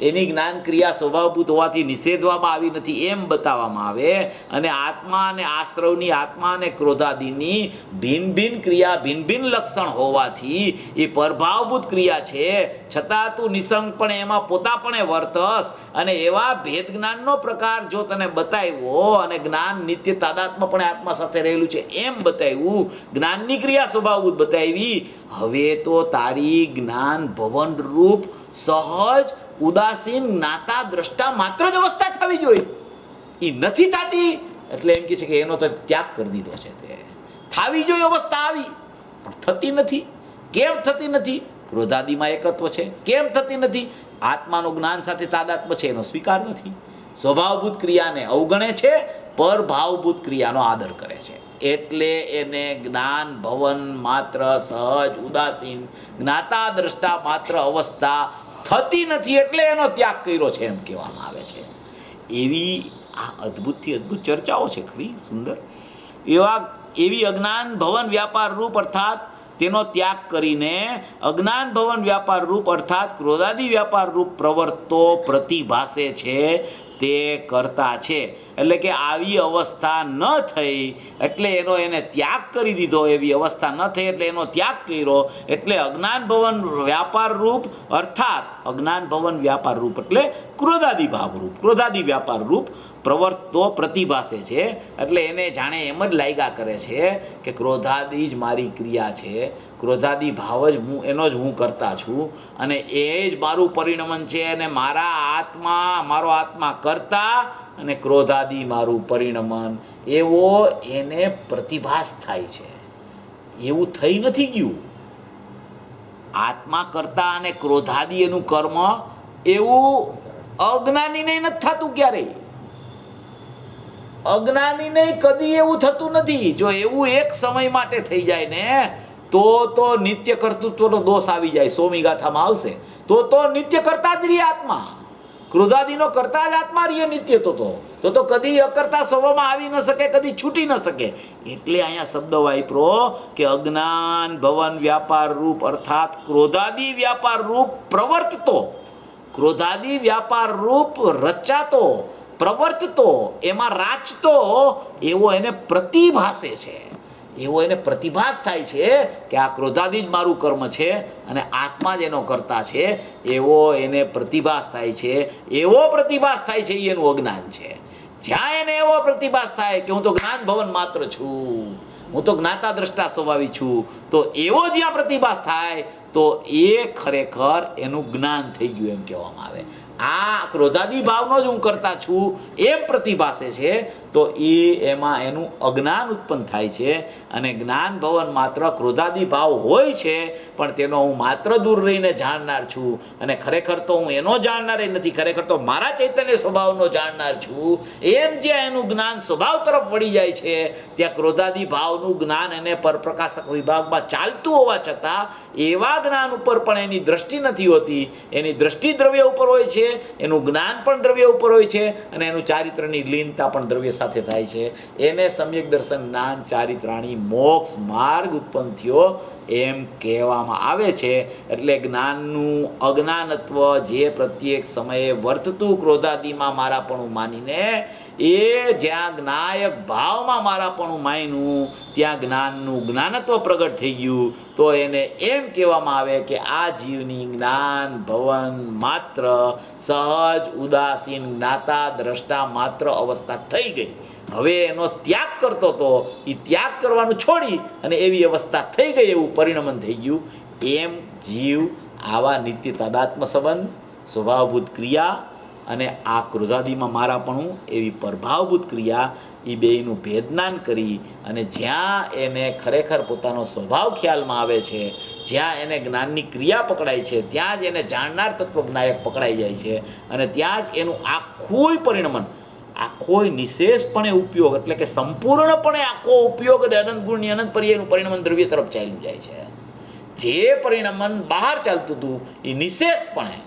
એની જ્ઞાન ક્રિયા સ્વભાવભૂત હોવાથી નિષેધવામાં આવી નથી એમ બતાવવામાં આવે, અને આત્મા અને આશ્રવની આત્મા અને ક્રોધાદિની ભિન્ન ભિન્ન ક્રિયા ભિન્ન ભિન્ન લક્ષણ હોવાથી એ પરભાવભૂત ક્રિયા છે, છતાં તું નિસંગપણે એમાં પોતાપણે વર્તસ, અને એવા ભેદ જ્ઞાનનો પ્રકાર જો તને બતાવ્યો અને જ્ઞાન નિત્ય તાદાત્મ્યપણે આત્મા સાથે રહેલું છે એમ બતાવ્યું, જ્ઞાનની ક્રિયા સ્વભાવભૂત બતાવી, હવે તો તારી જ્ઞાન ભવન રૂપ સહજ ઉદાસીન જ્ઞાતા દ્રષ્ટા માત્ર જ અવસ્થા થવી જોઈએ. એ નથી થતી એટલે એમ કહે છે કે એનો તો ત્યાગ કરી દીધો છે. તે થવી જોઈએ અવસ્થા આવી પણ થતી નથી. કેમ થતી નથી? ક્રોધાદિમાં એકત્વ છે. કેમ થતી નથી? આત્માનું જ્ઞાન સાથે તાદાત્મ્ય છે, એનો સ્વીકાર નથી. સ્વભાવભૂત ક્રિયાને અવગણે છે, પરભાવભૂત ક્રિયાનો આદર કરે છે. એટલે એને જ્ઞાન ભવન માત્ર સહજ ઉદાસીન જ્ઞાતા દ્રષ્ટા માત્ર અવસ્થા થતી નથી એટલે એનો ત્યાગ કર્યો છે એમ કહેવામાં આવે છે. એવી આ અદ્ભુતથી અદ્ભુત ચર્ચાઓ છે ખરી સુંદર. એવી અજ્ઞાન ભવન વ્યાપાર રૂપ અર્થાત તેનો ત્યાગ કરીને અજ્ઞાન ભવન વ્યાપાર રૂપ અર્થાત ક્રોધાદિ વ્યાપાર રૂપ પ્રવર્તો પ્રતિભાસે છે તે કરતા છે. એટલે કે આવી અવસ્થા ન થઈ એટલે એને ત્યાગ કરી દીધો. એવી અવસ્થા ન થઈ એટલે એનો ત્યાગ કર્યો. એટલે અજ્ઞાન ભવન વ્યાપાર રૂપ અર્થાત અજ્ઞાન ભવન વ્યાપાર રૂપ એટલે ક્રોધાદિ ભાવ રૂપ ક્રોધાદિ વ્યાપાર રૂપ પ્રવર્તો પ્રતિભાસે છે. એટલે એને જાણે એમ જ લાગ્યા કરે છે કે ક્રોધાદિ જ મારી ક્રિયા છે, ક્રોધાદિ ભાવ જ એનો જ હું કરતા છું અને એ જ મારું પરિણમન છે અને મારો આત્મા કરતા અને ક્રોધાદિ મારું પરિણમન એવો એને પ્રતિભાસ થાય છે. એવું થઈ નથી ગયું. આત્મા કરતા અને ક્રોધાદિ એનું કર્મ એવું અજ્ઞાનીને નથી થતું. ક્યારેય અજ્ઞાનીને કદી એવું થતું નથી. જો એવું એક સમય માટે થઈ જાય ને તો નિત્ય કર્તૃત્વનો દોષ આવી જાય. સોમી ગાથામાં આવશે. તો નિત્ય કરતા જ રહીએ આત્મા. ક્રોધાદિનો કરતા જ આત્મા રહીએ નિત્ય. તો કદી અકર્તા સ્વભાવમાં આવી ન શકે, કદી છૂટી ન શકે. એટલે અહીંયા શબ્દ વાપરો કે અજ્ઞાન ભવન વ્યાપાર રૂપ અર્થાત ક્રોધાદિ વ્યાપાર રૂપ પ્રવર્તતો, ક્રોધાદિ વ્યાપાર રૂપ રચાતો પ્રવર્તતો એમાં રાચતો એવો એને પ્રતિભાસે છે. એવો એને પ્રતિભાસ થાય છે કે આ ક્રોધાદિ જ મારું કર્મ છે અને આત્મા જ એનો કરતા છે. એવો એને પ્રતિભાસ થાય છે. એવો પ્રતિભાસ થાય છે એનું અજ્ઞાન છે. જ્યાં એને એવો પ્રતિભાસ થાય કે હું તો જ્ઞાન ભવન માત્ર છું, હું તો જ્ઞાતા દ્રષ્ટા સ્વભાવી છું, તો એવો જ્યાં પ્રતિભાસ થાય તો એ ખરેખર એનું જ્ઞાન થઈ ગયું એમ કહેવામાં આવે. આ ક્રોધાદિ ભાવનો જ હું કરતા છું એમ પ્રતિભાસે છે તો એમાં એનું અજ્ઞાન ઉત્પન્ન થાય છે. અને જ્ઞાન ભવન માત્ર ક્રોધાદિ ભાવ હોય છે પણ તેનો હું માત્ર દૂર રહીને જાણનાર છું અને ખરેખર તો હું એનો જાણનાર નથી, ખરેખર તો મારા ચૈતન્ય સ્વભાવનો જાણનાર છું. એમ જ્યાં એનું જ્ઞાન સ્વભાવ તરફ વળી જાય છે ત્યાં ક્રોધાદિ ભાવનું જ્ઞાન એને પરપ્રકાશક વિભાગમાં ચાલતું હોવા છતાં એવા જ્ઞાન ઉપર પણ એની દ્રષ્ટિ નથી હોતી. એની દ્રષ્ટિ દ્રવ્ય ઉપર હોય છે, એનું જ્ઞાન પણ દ્રવ્ય ઉપર હોય છે અને એનું ચારિત્રની લીનતા પણ દ્રવ્ય સાથે થાય છે. એને સમ્યક દર્શન જ્ઞાન ચારિત્રાણી મોક્ષ માર્ગ ઉત્પન્ન થયો એમ કહેવામાં આવે છે. એટલે જ્ઞાનનું અજ્ઞાનત્વ જે પ્રત્યેક સમયે વર્તતું ક્રોધાદિમાં મારાપણું માનીને એ જ્યાં જ્ઞાયક ભાવમાં મારાપણું માન્યું ત્યાં જ્ઞાનનું જ્ઞાનત્વ પ્રગટ થઈ ગયું. તો એને એમ કહેવામાં આવે કે આ જીવની જ્ઞાન ભવન માત્ર સહજ ઉદાસીન જ્ઞાતા દ્રષ્ટા માત્ર અવસ્થા થઈ ગઈ. હવે એનો ત્યાગ કરતો હતો એ ત્યાગ કરવાનું છોડી અને એવી અવસ્થા થઈ ગઈ, એવું પરિણમન થઈ ગયું. એમ જીવ આવા નિત્ય તાદાત્મ સંબંધ સ્વભાવભૂત ક્રિયા અને આ ક્રોધાદિમાં મારાપણું એવી પ્રભાવભૂત ક્રિયા એ બેયનું ભેદનાન કરી અને જ્યાં એને ખરેખર પોતાનો સ્વભાવ ખ્યાલમાં આવે છે, જ્યાં એને જ્ઞાનની ક્રિયા પકડાય છે, ત્યાં જ એને જાણનાર તત્વજ્ઞાયક પકડાઈ જાય છે અને ત્યાં જ એનું આખું પરિણમન આખો નિશેષપણે ઉપયોગ એટલે કે સંપૂર્ણપણે આખો ઉપયોગ અને અનંત ગુણની અનંત પર્યાયનું પરિણમન દ્રવ્ય તરફ ચાલ્યું જાય છે. જે પરિણમન બહાર ચાલતું હતું એ નિશેષપણે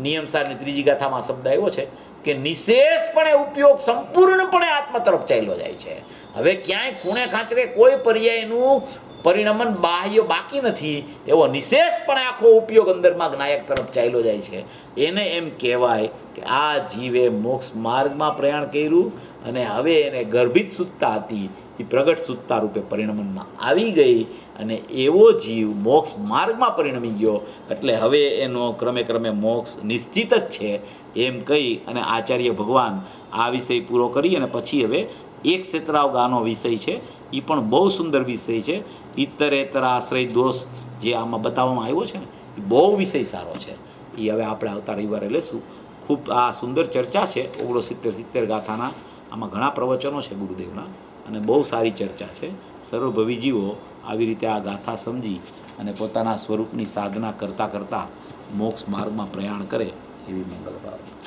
નિયમસારની ત્રીજી ગાથામાં શબ્દ આવ્યો છે કે નિશેષપણે ઉપયોગ સંપૂર્ણપણે આત્મા તરફ ચાલ્યો જાય છે. હવે ક્યાંય ખૂણે ખાંચરે કોઈ પર્યાયનું પરિણમન બાહ્ય બાકી નથી. એવો નિશેષપણે આખો ઉપયોગ અંદરમાં જ્ઞાયક તરફ ચાલ્યો જાય છે. એને એમ કહેવાય કે આ જીવે મોક્ષ માર્ગમાં પ્રયાણ કર્યું અને હવે એને ગર્ભિત સુત્તા હતી એ પ્રગટ સુત્તા રૂપે પરિણમનમાં આવી ગઈ અને એવો જીવ મોક્ષ માર્ગમાં પરિણમી ગયો. એટલે હવે એનો ક્રમે ક્રમે મોક્ષ નિશ્ચિત જ છે એમ કહી અને આચાર્ય ભગવાન આ વિષય પૂરો કરી અને પછી હવે એક ક્ષેત્રાવ ગાનો વિષય છે એ પણ બહુ સુંદર વિષય છે. ઇતરેતર આશ્રય દોષ જે આમાં બતાવવામાં આવ્યો છે ને એ બહુ વિષય સારો છે. એ હવે આપણે આવતા રવિવારે લેશું. ખૂબ આ સુંદર ચર્ચા છે 69 ગાથાના. આમાં ઘણા પ્રવચનો છે ગુરુદેવના અને બહુ સારી ચર્ચા છે. સર્વભવી જીવો આવી રીતે આ ગાથા સમજી અને પોતાના સ્વરૂપની સાધના કરતાં કરતાં મોક્ષ માર્ગમાં પ્રયાણ કરે એવી મંગલ ભાવના.